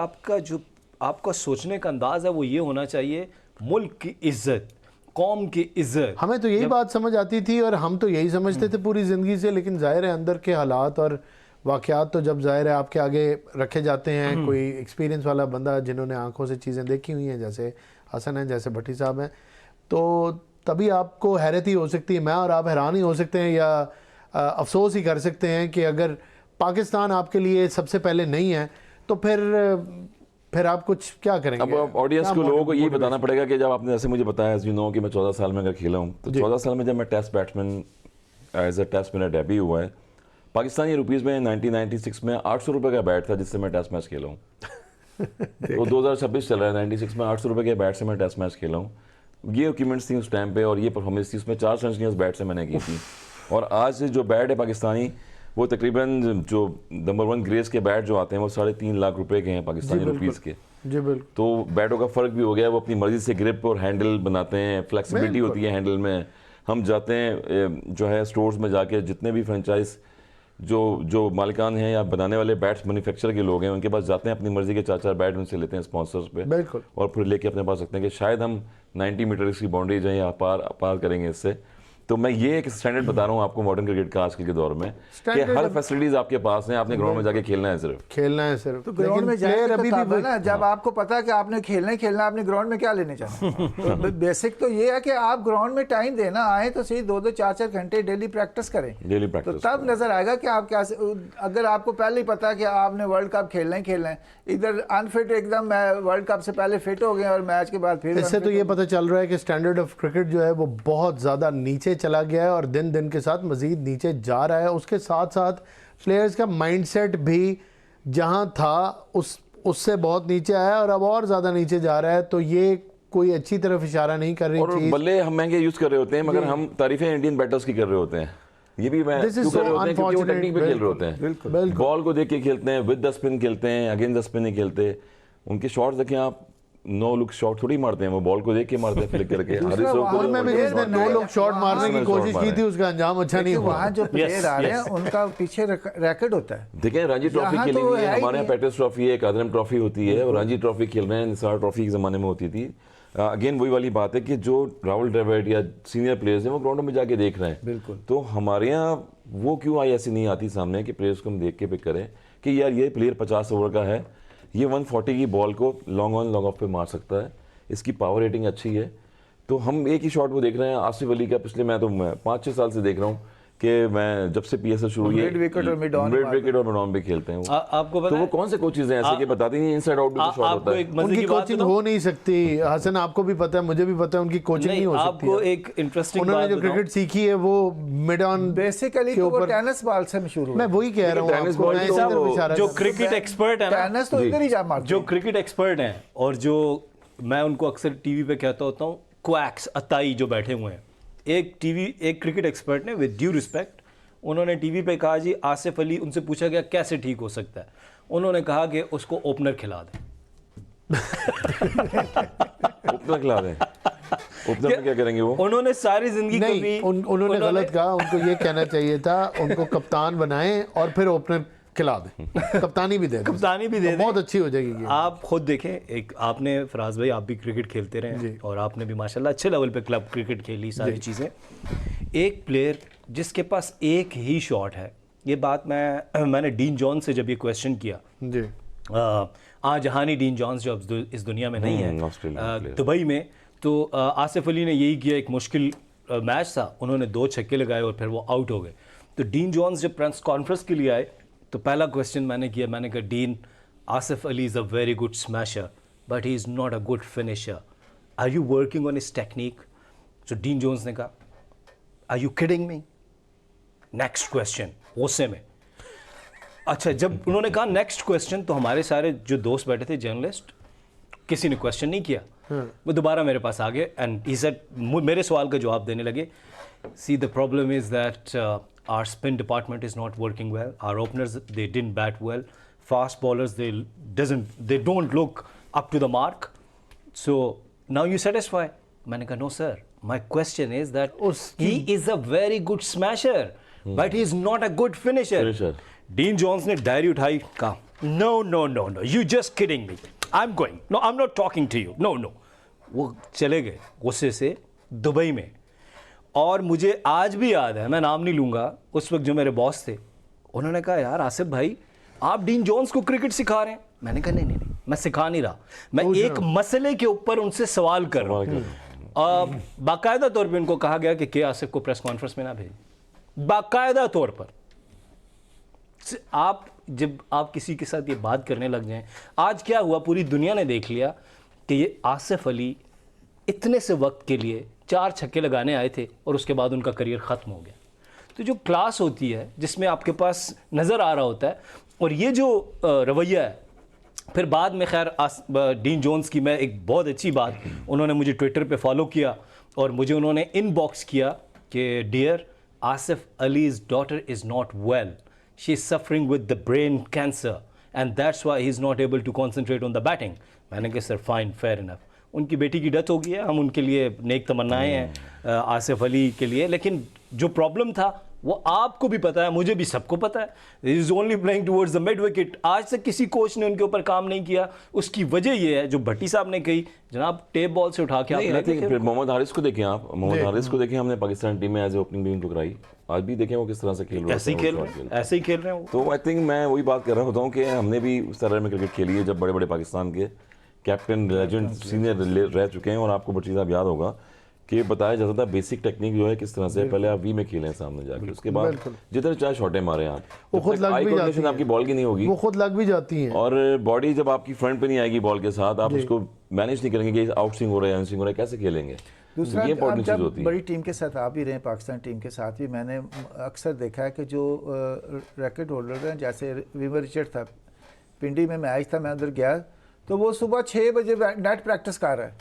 आपका सोचने का अंदाज है वो ये होना चाहिए, मुल्क की इज्जत, कौम की इज्जत। हमें तो यही बात समझ आती थी और हम तो यही समझते थे पूरी ज़िंदगी से, लेकिन जाहिर है अंदर के हालात और वाक़यात तो जब जाहिर है आपके आगे रखे जाते हैं, कोई एक्सपीरियंस वाला बंदा जिन्होंने आंखों से चीज़ें देखी हुई हैं, जैसे हसन हैं, जैसे भट्टी साहब हैं, तो तभी आपको हैरत ही हो सकती है, मैं और आप हैरान ही हो सकते हैं या अफसोस ही कर सकते हैं कि अगर पाकिस्तान आपके लिए सबसे पहले नहीं है तो फिर आप कुछ क्या करेंगे? अब ऑडियंस को, लोगों को ये बताना पड़ेगा कि जब आपने जैसे मुझे बताया एज यू नो कि मैं 14 साल में अगर खेला हूँ, तो 14 साल में जब मैं test batsman as a test मेरा डेब्यू हुआ है, पाकिस्तानी रुपीज़ में 1996 में 800 रुपये का बैट था जिससे मैं टेस्ट मैच खेला हूँ। तो 2026 चल रहा है, 96 में 800 रुपये के बैट से मैं टेस्ट मैच खेला हूँ। ये इक्विपमेंट्स थी उस टाइम पे और ये परफॉर्मेंस थी, उसमें 4 सेंचुरियाँ उस बैट से मैंने की थी। और आज जो बैट है पाकिस्तानी, वो तकरीबन जो नंबर 1 ग्रेस के बैट जो आते हैं वो 3.5 लाख रुपए के हैं पाकिस्तानी रुपीज़ के। जी बिल्कुल। तो बैटों का फ़र्क भी हो गया, वो अपनी मर्ज़ी से ग्रिप और हैंडल बनाते हैं, फ्लेक्सिबिलिटी होती है हैंडल में। हम जाते हैं जो है स्टोर्स में जाके, जितने भी फ्रेंचाइज जो मालिकान हैं या बनाने वाले बैट्स मैन्युफैक्चर के लोग हैं, उनके पास जाते हैं, अपनी मर्ज़ी के 4 बैट उनसे लेते हैं स्पॉन्सर्स पे, बिल्कुल। और फिर लेके अपने पास रखते हैं कि शायद हम 90 मीटर की बाउंड्री जाएँ या पार करेंगे इससे। तो मैं ये एक स्टैंडर्ड बता रहा हूँ आपको मॉडर्न क्रिकेट का आजकल के दौर में, कि हर फैसिलिटीज आपके पास हैं, आपने ग्राउंड में जाके खेलना है सिर्फ। तो ग्राउंड में जाएंगे तो तब है ना, जब आपको पता है कि आपने खेलना ही खेलना, आपने ग्राउंड में क्या लेने जाना। तो बेसिक तो ये है कि आप ग्राउंड में टाइम देना, आए तो सही 2-2 4-4 घंटे डेली प्रैक्टिस करें, डेली तो प्रैक्टिस। तब नजर आएगा कि आप क्या, अगर आपको पहले ही पता है कि आपने वर्ल्ड कप खेलना ही खेलना है, इधर अनफिट एकदम वर्ल्ड कप से पहले फिट हो गए और मैच के बाद फिर, इससे तो ये पता चल रहा है कि स्टैंडर्ड ऑफ क्रिकेट जो है वो बहुत ज़्यादा नीचे चला गया है और दिन दिन के साथ मज़ीद नीचे जा रहा है। उसके साथ साथ प्लेयर्स का माइंडसेट भी जहां था उससे बहुत नीचे आया और अब और ज़्यादा नीचे जा रहा है, तो ये कोई अच्छी तरफ इशारा नहीं कर रही और चीज़। बल्ले हम महंगे यूज़ कर रहे होते हैं, मगर हम तारीफें इंडियन बैटर्स की कर रहे होते हैं। ये भी मैं क्यों कर रहे होते हैं, क्योंकि वो टेक्निक पे खेल रहे होते हैं, बॉल को देख के खेलते हैं, विद द स्पिन खेलते हैं, अगेंस्ट द स्पिन नहीं खेलते। उनके शॉट्स देखें आप, नो लुक शॉट थोड़ी मारते हैं, वो बॉल को देख के मारते हैं, फ्लिक करके। और मैं भी जिसने 2 लोग शॉट मारने की कोशिश की थी उसका अंजाम अच्छा नहीं हुआ। वहाँ जो प्लेयर आ रहे हैं उनका पीछे रैकेट होता है। देखें रणजी ट्रॉफी खेली हुई है हमारे यहाँ, पेट्रोस ट्रॉफी है, कादरम ट्रॉफी होती है, और रणजी ट्रॉफी खेल रहे हैं, निसार ट्रॉफी के ज़माने में होती थी। अगेन वही वाली बात है कि जो राहुल द्रविड़ या सीनियर प्लेयर्स हैं वो ग्राउंड में जाके देख रहे हैं। बिल्कुल। तो हमारे यहाँ वो क्यों आई ऐसी नहीं आती सामने कि प्लेयर्स को हम देख के पिक करें कि यार ये प्लेयर 50 ओवर का है, ये 140 की बॉल को लॉन्ग ऑन लॉन्ग ऑफ पे मार सकता है, इसकी पावर रेटिंग अच्छी है। तो हम एक ही शॉट वो देख रहे हैं आसिफ अली का, पिछले मैं 5-6 साल से देख रहा हूँ कि मैं जब से पीएसएल शुरू हुई है, मिड विकेट और मिड ऑन पे खेलते हैं वो। आपको पता तो है वो कौन से कोचेज हैं ऐसे कि बताते नहीं इनसाइड आउट भी शॉट होता है। एक मजे उनकी की बात कोचिंग हो नहीं सकती हसन, आपको भी पता है, मुझे भी पता है, उनकी कोचिंग नहीं हो सकती। आपको एक इंटरेस्टिंग उन्होंने बात जो क्रिकेट सीखी है वो मिड ऑन बेसिकली तो वो टेनिस बॉल से मशहूर हुआ। मैं वही कह रहा हूँ टेनिस आपको, बॉल मैं तो इसी तरफ इशारा जो कर- क्रिकेट एक्सपर्ट है ना, टेनिस तो इधर ही जा मारते जो क्रिकेट एक्सपर्ट हैं, और जो मैं उनको अक्सर टीवी पे कहता होता हूँ क्वैक्स अताई जो बैठे हुए हैं, एक क्रिकेट एक्सपर्ट ने विद ड्यू रिस्पेक्ट उन्होंने टीवी पे कहा जी आसिफ अली, उनसे पूछा गया कैसे ठीक हो सकता है, उन्होंने कहा कि उसको ओपनर खिला दें। ओपनर खिला दें, ओपनर में क्या करेंगे वो? उन्होंने सारी जिंदगी नहीं, कभी उन्होंने गलत कहा, उनको ये कहना चाहिए था उनको कप्तान बनाएं और फिर ओपनर खिला दें, कप्तानी भी दे दें, कप्तानी भी दे तो दें। बहुत अच्छी हो जाएगी गेम। आप खुद देखें, एक आपने फराज भाई आप भी क्रिकेट खेलते रहे और आपने भी माशाल्लाह अच्छे लेवल पे क्लब क्रिकेट खेली, सारी चीज़ें। एक प्लेयर जिसके पास एक ही शॉट है, ये बात मैंने डीन जॉन्स से जब ये क्वेश्चन किया जी, जहानी डीन जॉन्स जो अब इस दुनिया में नहीं है, ऑस्ट्रेलिया दुबई में, तो आसिफ अली ने यही किया, एक मुश्किल मैच था, उन्होंने 2 छक्के लगाए और फिर वो आउट हो गए। तो डीन जॉन्स जब प्रेस कॉन्फ्रेंस के लिए आए तो पहला क्वेश्चन मैंने किया, मैंने कहा Dean, Asif Ali is a very good smasher but he is not a good finisher, are you working on his technique? तो डीन जॉन्स ने कहा are you kidding me? Next question गुस्से में। अच्छा, जब उन्होंने कहा नेक्स्ट क्वेश्चन, तो हमारे सारे जो दोस्त बैठे थे जर्नलिस्ट किसी ने क्वेश्चन नहीं किया। वो दोबारा मेरे पास आ गए एंड ही सेड, मेरे सवाल का जवाब देने लगे, see the problem is that our spin department is not working well, our openers they didn't bat well, fast bowlers they don't look up to the mark, so now you satisfy. मैंने कहा no sir, my question is that he is a very good smasher but he is not a good finisher. Dean Jones ने diary उठाई, कहा no no no no you just kidding me, I am going, no I am not talking to you, no no. वो चले गए गुस्से से Dubai में। और मुझे आज भी याद है, मैं नाम नहीं लूँगा, उस वक्त जो मेरे बॉस थे उन्होंने कहा यार आसिफ भाई आप डीन जॉन्स को क्रिकेट सिखा रहे हैं। मैंने कहा नहीं नहीं नहीं, मैं सिखा नहीं रहा, मैं एक मसले के ऊपर उनसे सवाल कर रहा हूँ। बाकायदा तौर पे उनको कहा गया कि के आसिफ को प्रेस कॉन्फ्रेंस में ना भेजें, बाकायदा तौर पर। आप जब आप किसी के साथ ये बात करने लग जाएं, आज क्या हुआ पूरी दुनिया ने देख लिया कि ये आसिफ अली इतने से वक्त के लिए 4 छक्के लगाने आए थे और उसके बाद उनका करियर ख़त्म हो गया। तो जो क्लास होती है जिसमें आपके पास नज़र आ रहा होता है, और ये जो रवैया है, फिर बाद में खैर डीन जॉन्स की मैं एक बहुत अच्छी बात, उन्होंने मुझे ट्विटर पे फॉलो किया और मुझे उन्होंने इनबॉक्स किया कि dear Asif Ali's daughter is not well, she is suffering with the brain cancer and that's why he is not able to concentrate on the batting. मैंने कहा सर फाइन, फेयर इनफ, उनकी बेटी की डेथ हो गई है, हम उनके लिए नेक तमन्नाएं हैं आसिफ अली के लिए, लेकिन जो प्रॉब्लम था वो आपको भी पता है, मुझे भी सबको पता है, he is only playing towards the mid wicket. आज तक किसी कोच ने उनके ऊपर काम नहीं किया। उसकी वजह ये है जो भट्टी साहब ने कही, जनाब टेप बॉल से उठा के आप फिर मोहम्मद हारिस को देखें, आप मोहम्मद हारिस को देखें, हमने पाकिस्तान टीम में एज ए ओपनिंग टीम टुकराई, आज भी देखें वो किस तरह से खेल रहे हैं, ऐसे ही खेल रहे हैं। तो आई थिंक मैं वही बात कर रहा होता हूँ कि हमने भी उस तरह में क्रिकेट खेली है जब बड़े बड़े पाकिस्तान के कैप्टन लेजेंड सीनियर रह चुके हैं, और आपको भट्टी साहब याद होगा कि बताया जाता था बेसिक टेक्निक जो है किस तरह से, पहले आप वी में खेलें सामने जाके, उसके बाद जितने चाहे शॉटें मारे आप, वो खुद लग भी जाती है, आपकी बॉल की नहीं होगी, वो खुद लग भी जाती है, और बॉडी जब आपकी फ्रंट पे नहीं आएगी बॉल के साथ, आप उसको मैनेज नहीं करेंगे कि आउट स्विंग हो रहा है, इन स्विंग हो रहा है, कैसे खेलेंगे। दूसरा जब बड़ी टीम के साथ आप भी रहे, पाकिस्तान टीम के साथ भी मैंने अक्सर देखा है कि जो रैकेट होल्डर हैं, जैसे विमर रिचर्ड था, पिंडी में मैच था, मैं उधर गया तो वो सुबह 6 बजे नेट प्रैक्टिस कर रहा है,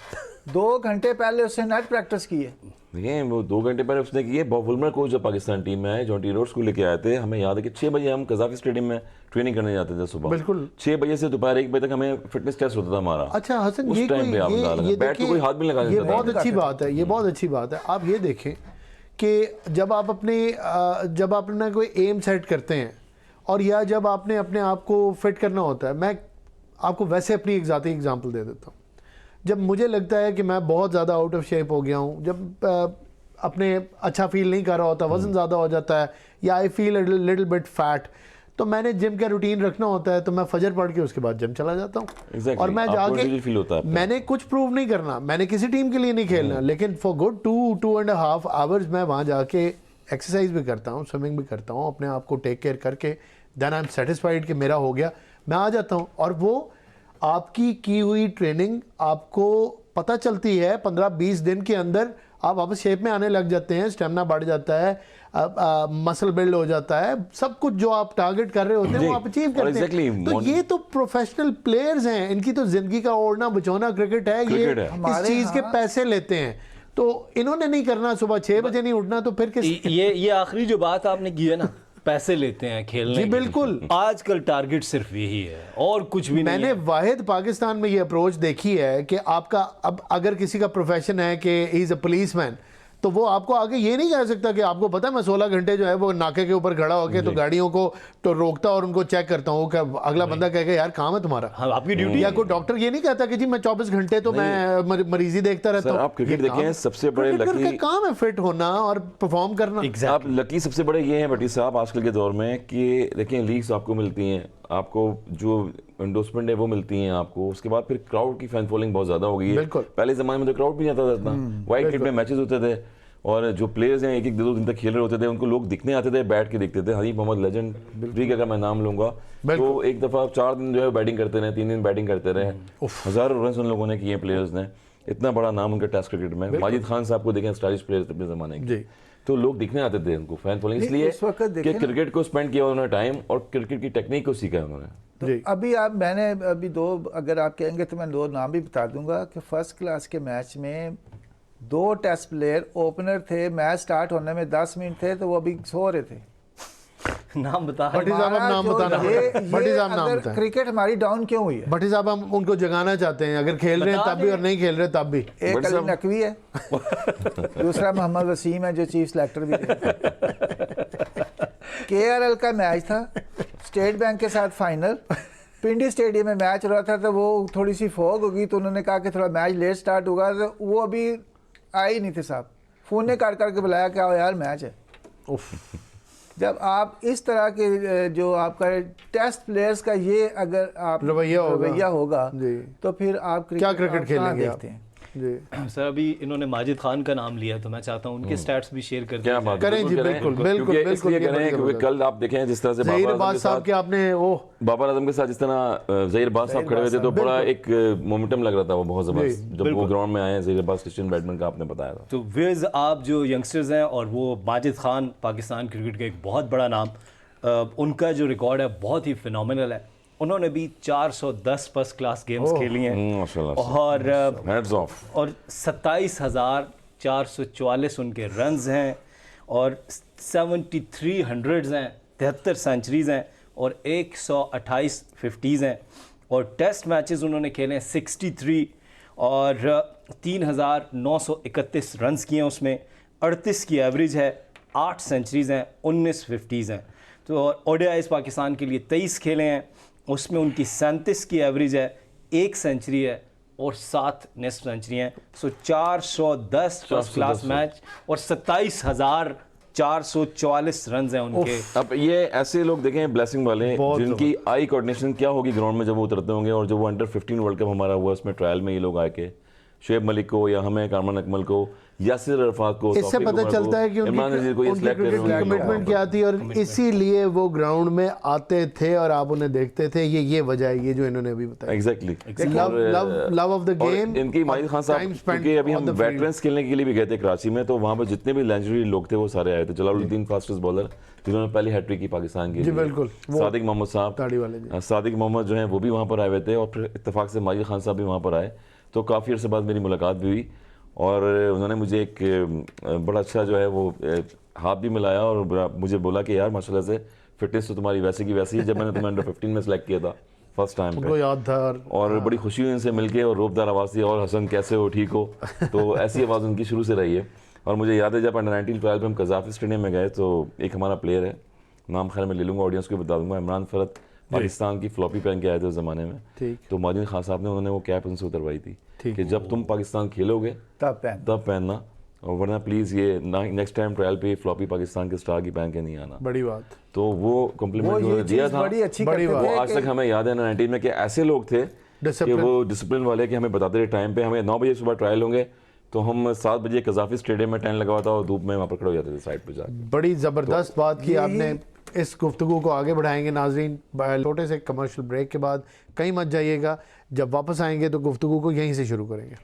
2 घंटे पहले उसने नेट प्रैक्टिस की है। देखिए वो 2 घंटे पहले उसने किए। वुलमर कोच जब पाकिस्तान टीम में आए, जॉन्टी रोड्स को लेके आए थे, हमें याद है कि 6 बजे हम कजाफी स्टेडियम में ट्रेनिंग करने जाते थे सुबह, बिल्कुल 6 बजे से दोपहर 1 बजे तक हमें फिटनेस टेस्ट होता था हमारा। अच्छा हसन, ये बैट को कोई हाथ भी लगा, ये बहुत अच्छी बात है, ये बहुत अच्छी बात है। आप ये देखें कि जब आप अपना कोई एम सेट करते हैं, और या जब आपने अपने आप को फिट करना होता है, मैं आपको वैसे अपनी एक ज़ाती एग्जांपल दे देता हूँ। जब मुझे लगता है कि मैं बहुत ज़्यादा आउट ऑफ शेप हो गया हूँ, जब अपने अच्छा फील नहीं कर रहा होता, वज़न ज़्यादा हो जाता है, या I feel little bit fat, तो मैंने जिम का रूटीन रखना होता है, तो मैं फजर पढ़ के उसके बाद जिम चला जाता हूँ। और मैं जाके, मैंने कुछ प्रूव नहीं करना, मैंने किसी टीम के लिए नहीं खेलना, लेकिन फॉर गुड 2.5 आवर्स मैं वहाँ जाके एक्सरसाइज भी करता हूँ, स्विमिंग भी करता हूँ, अपने आप को टेक केयर करके देन आई एम सेटिस्फाइड कि मेरा हो गया, मैं आ जाता हूँ। और वो आपकी की हुई ट्रेनिंग आपको पता चलती है, 15-20 दिन के अंदर आप वापस शेप में आने लग जाते हैं, स्टेमिना बढ़ जाता है, मसल बिल्ड हो जाता है, सब कुछ जो आप टारगेट कर रहे होते हैं वो आप अचीव करते हैं। तो ये तो प्रोफेशनल प्लेयर्स हैं, इनकी तो जिंदगी का ओढ़ना बचौना क्रिकेट है, ये इस चीज के पैसे लेते हैं, तो इन्होंने नहीं करना, सुबह 6 बजे नहीं उठना, तो फिर किस ये आखिरी जो बात आपने की है ना, पैसे लेते हैं खेलने जी, बिल्कुल। आजकल टारगेट सिर्फ यही है और कुछ भी नहीं। मैंने वाहिद पाकिस्तान में ये अप्रोच देखी है कि आपका अब अगर किसी का प्रोफेशन है कि ही इज अ पुलिसमैन, तो वो आपको आगे ये नहीं कह सकता कि आपको पता है मैं 16 घंटे जो है वो नाके के ऊपर खड़ा होकर तो गाड़ियों को तो रोकता और उनको चेक करता हूँ, अगला बंदा कहेगा यार काम है तुम्हारा, हाँ, आपकी ड्यूटी। या कोई डॉक्टर ये नहीं कहता कि जी मैं 24 घंटे तो मैं मरीजी देखता रहता हूँ। आप क्रिकेट देखें, सबसे बड़े लकी काम है फिट होना और परफॉर्म करना। आप लकी सबसे बड़े ये हैं भट्टी साहब आजकल के दौर में कि देखें लीग्स आपको मिलती हैं, आपको जो एंडोर्समेंट है वो मिलती हैं आपको, उसके बाद फिर क्राउड की फैन फॉलोइंग बहुत ज्यादा हो गई है। पहले जमाने में तो क्राउड भी नहीं आता था, वाइट किट में मैचेस होते थे और जो प्लेयर्स हैं 1-2 दिन तक खेल रहे होते थे, उनको लोग दिखने आते थे, बैठ के दिखते थे। हनीफ मोहम्मद लेजेंड भी अगर मैं नाम लूंगा तो एक दफ़ा 4 दिन जो है बैटिंग करते रहे, 3 दिन बैटिंग करते रहे, हज़ारों रन उन लोगों ने किए प्लेयर्स ने, इतना बड़ा नाम उनका टेस्ट क्रिकेट में। माजिद खान साहब को देखें, स्टाइलिश प्लेयर्स अपने ज़माने के, तो लोग दिखने आते थे उनको फैन फॉलोइंग, नहीं, इसलिए उस वक्त कि देखें ना। क्रिकेट को स्पेंड किया उन्होंने टाइम और क्रिकेट की टेक्निक को सीखा उन्होंने। जी अभी मैंने अभी 2, अगर आप कहेंगे तो मैं 2 नाम भी बता दूंगा कि फर्स्ट क्लास के मैच में 2 टेस्ट प्लेयर ओपनर थे, मैच स्टार्ट होने में 10 मिनट थे तो वो अभी सो रहे थे। नाम बता भट्टी साहब, अब नाम बताना पड़ेगा। भट्टी साहब, नाम अगर बताएं। क्रिकेट हमारी डाउन क्यों हुई है? भट्टी साहब, हम उनको जगाना चाहते हैं, अगर खेल रहे हैं बता तब भी और दें। नहीं खेल रहे तब भी। एक भट्टी अली साहब- नकवी है, दूसरा मोहम्मद वसीम है जो चीफ सेलेक्टर भी थे। KRL का मैच था, स्टेट बैंक के साथ फाइनल, पिंडी स्टेडियम में मैच हो रहा था, तो वो थोड़ी सी फॉग होगी तो उन्होंने कहा कि थोड़ा मैच लेट स्टार्ट होगा, तो वो अभी आए ही नहीं थे साहब, फ़ोन ने कर करके बुलाया कि आओ यार मैच है। जब आप इस तरह के जो आपका टेस्ट प्लेयर्स का ये अगर आप रवैया होगा होगा जी। तो फिर आप क्या क्रिकेट आप कहाँ खेलेंगे आप? देखते हैं? जी सर अभी इन्होंने माजिद खान का नाम लिया तो मैं चाहता हूँ उनके स्टैट्स भी शेयर कर क्या दें। बात, करें जी, बिल्कुल, बिल्कुल, क्योंकि बिल्कुल, इसलिए ये करें बड़ी क्योंकि जबरदस्त। कल आप देखें जिस तरह से ज़हीर बाबर अब्बास साहब के आपने ओह बाबर आजम के साथ जिस तरह ज़हीर अब्बास साहब खड़े हुए थे तो बड़ा एक मोमेंटम लग रहा था वो बहुत ज़बरदस्त जब वो ग्राउंड में आए। ज़हीर अब्बास क्रिश्चियन बैटमैन का आपने बताया था। तो विज आप जो यंगस्टर्स हैं और वो माजिद खान पाकिस्तान क्रिकेट का एक बहुत बड़ा नाम, उनका जो रिकॉर्ड है बहुत ही फिनोमिनल है। उन्होंने भी 410 फर्स्ट क्लास गेम्स खेली हैं माशाल्लाह, और हैट्स ऑफ। और 27,444 उनके रन्स हैं और 7300 हैं, 73 सेंचुरीज हैं और 128 50s हैं। और टेस्ट मैचेस उन्होंने खेले हैं 63 और 3,931 रन्स किए हैं, उसमें 38 की एवरेज है, 8 सेंचुरीज हैं, 19 50s हैं। तो ओडीआईज पाकिस्तान के लिए 23 खेले हैं, उसमें उनकी 37 की एवरेज है, 1 सेंचुरी है और 7 नेस्ट सेंचुरी हैं। सो 410 फर्स्ट क्लास मैच और 27,444 रन हैं उनके। अब ये ऐसे लोग देखें ब्लेसिंग वाले जिनकी आई कोऑर्डिनेशन क्या होगी ग्राउंड में जब वो उतरते होंगे। और जब वो अंडर 15 वर्ल्ड कप हमारा हुआ उसमें ट्रायल में ये लोग आए के शुएब मलिक को या हमें कारमन अकमल को यासिर अरफात को इससे पता चलता है कि उनकी क्रिकेट की कमिटमेंट क्या थी और इसीलिए वो ग्राउंड में आते थे और आप उन्हें देखते थे। ये वजह है ये जो इन्होंने अभी बताया। Exactly love of the game. इनकी माजिद खान साहब क्योंकि अभी हम वेटरन्स खेलने के लिए भी गए थे कराची में तो वहाँ पर जितने भी लेजेंडरी लोग थे वो सारे आए थे। जलालुद्दीन फास्टेस्ट बॉलर जिन्होंने पहली हैट्रिक की पाकिस्तान की, बिल्कुल, सादिक मोहम्मद साहब, दाढ़ी वाले जी, सादिक मोहम्मद जो हैं वो भी वहाँ पर आए हुए थे और फिर इत्तेफाक से माजिद खान साहब भी वहाँ पर आए। तो काफ़ी अर्से बाद मेरी मुलाकात भी हुई और उन्होंने मुझे एक बड़ा अच्छा जो है वो हाथ भी मिलाया और मुझे बोला कि यार माशाल्लाह से फिटनेस तो तुम्हारी वैसे की वैसी है जब मैंने तुम्हें अंडर 15 में सेलेक्ट किया था फर्स्ट टाइम उनको याद था और बड़ी खुशी हुई इनसे मिलके और रोबदार आवाज़ थी और हसन कैसे हो, ठीक हो। तो ऐसी आवाज़ उनकी शुरू से रही है। और मुझे याद है जब अंडर 19 ट्रायल पे हम कज़ाफ़ी स्टेडियम में गए तो एक हमारा प्लेयर है, नाम खैर मैं ले लूँगा, ऑडियंस को बता दूंगा, इमरान फरत, पाकिस्तान की फ्लॉपी पहन के आए थे उस ज़माने में। तो माजिद खान साहब ने उन्होंने वो कैप उनसे उतरवाई थी कि जब तुम पाकिस्तान खेलोगे तब पहनना और वरना प्लीज़ ये नेक्स्ट टाइम ट्रायल पे फ्लॉपी पाकिस्तान के स्टार की पहन के नहीं आना। बड़ी बात। तो वो कॉम्प्लीमेंट उन्होंने दिया था, बड़ी अच्छी बड़ी बात। वो आज तक हमें याद है 19 में कि ऐसे लोग थे कि वो डिसिप्लिन वाले कि हमें बताते थे टाइम पे हमें 9 बजे सुबह ट्रायल होंगे तो हम 7 बजे कज़ाफ़ी स्टेडियम में टेंट लगा हुआ था और धूप में वहाँ पर खड़े हो जाते थे साइड पे जाकर। बड़ी ज़बरदस्त बात की आपने। इस गुफ्तगू को आगे बढ़ाएंगे नाजरीन, छोटे से कमर्शियल ब्रेक के बाद। कहीं मत जाइएगा, जब वापस आएंगे तो गुफ्तगू को यहीं से शुरू करेंगे।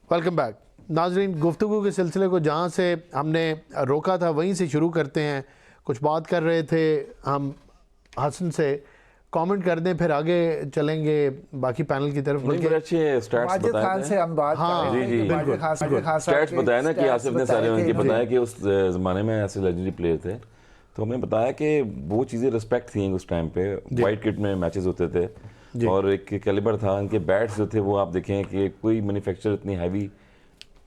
वेलकम बैक नाजरीन, गुफ्तगू के सिलसिले को जहाँ से हमने रोका था वहीं से शुरू करते हैं। कुछ बात कर रहे थे हम हसन से, कमेंट कर दें फिर आगे चलेंगे बाकी पैनल की तरफ। बल्कि अच्छे स्टैट्स बताए खान से हम बात कर रहे थे। बिल्कुल स्टैट्स बताया ना कि आसिफ ने सारे उनके बताया कि उस ज़माने में ऐसे लेजेंडरी प्लेयर थे। तो हमने बताया कि वो चीज़ें रिस्पेक्ट थी उस टाइम पे, वाइट किट में मैचेस होते थे और एक कैलिबर था। उनके बैट्स जो थे वो आप देखें कि कोई मैन्युफैक्चर इतनी हैवी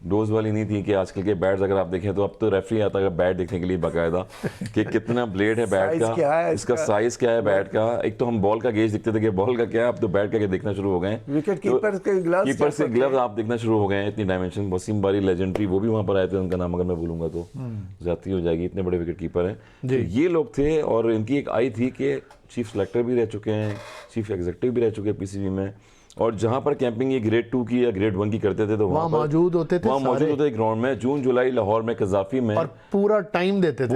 डोज वाली नहीं थी कि आजकल के बैट्स अगर आप देखें तो अब तो रेफरी आता है बैट देखने के लिए बाकायदा कि कितना ब्लेड है बैट का, इसका साइज क्या है बैट का। एक तो हम बॉल का गेज दिखते थे कि बॉल का क्या है, अब तो बैट का देखना शुरू हो गए। विकेट कीपर के ग्लव्स आप देखना शुरू हो गए हैं, इतनी डायमेंशन। वसीम बारी लेजेंडरी वो भी वहाँ पर आए थे, उनका नाम अगर मैं भूलूंगा तो जाती हो जाएगी, इतने बड़े विकेट कीपर हैं। तो ये लोग थे और इनकी एक आई थी कि चीफ सेलेक्टर भी रह चुके हैं, चीफ एग्जीक्यूटिव भी रह चुके हैं पीसीबी में। और जहाँ पर कैंपिंग ये ग्रेड 2 की या ग्रेड 1 की करते थे तो वहाँ मौजूद होते थे, वहाँ मौजूद होते थे ग्राउंड में, जून जुलाई लाहौर में कज़ाफ़ी में, और पूरा टाइम देते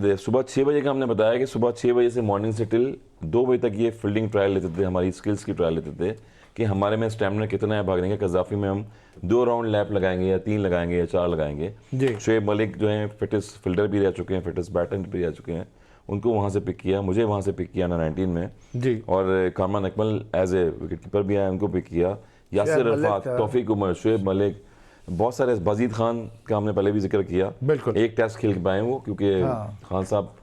थे। सुबह 6 बजे का हमने बताया कि सुबह 6 बजे से मॉर्निंग से टिल 2 बजे तक ये फील्डिंग ट्रायल लेते थे, हमारी स्किल्स की ट्रायल लेते थे कि हमारे में स्टेमिना कितना है भागने का। कज़ाफ़ी में हम 2 राउंड लैप लगाएंगे या 3 लगाएंगे या 4 लगाएंगे। शोएब मलिक जो हैं फिटेस्ट फील्डर भी रह चुके हैं, फिटेस्ट बैटर भी रह चुके हैं, उनको वहाँ से पिक किया, मुझे वहाँ से पिक किया अंडर 19 में जी। और Kamran Akmal as a wicket keeper भी आया, उनको पिक किया। यासिर रफ़ात, तौफीक उमर, शोएब मलिक, बहुत सारे, बाजिद खान का हमने पहले भी जिक्र किया, बिल्कुल एक टेस्ट खेल पाए वो, क्योंकि खान साहब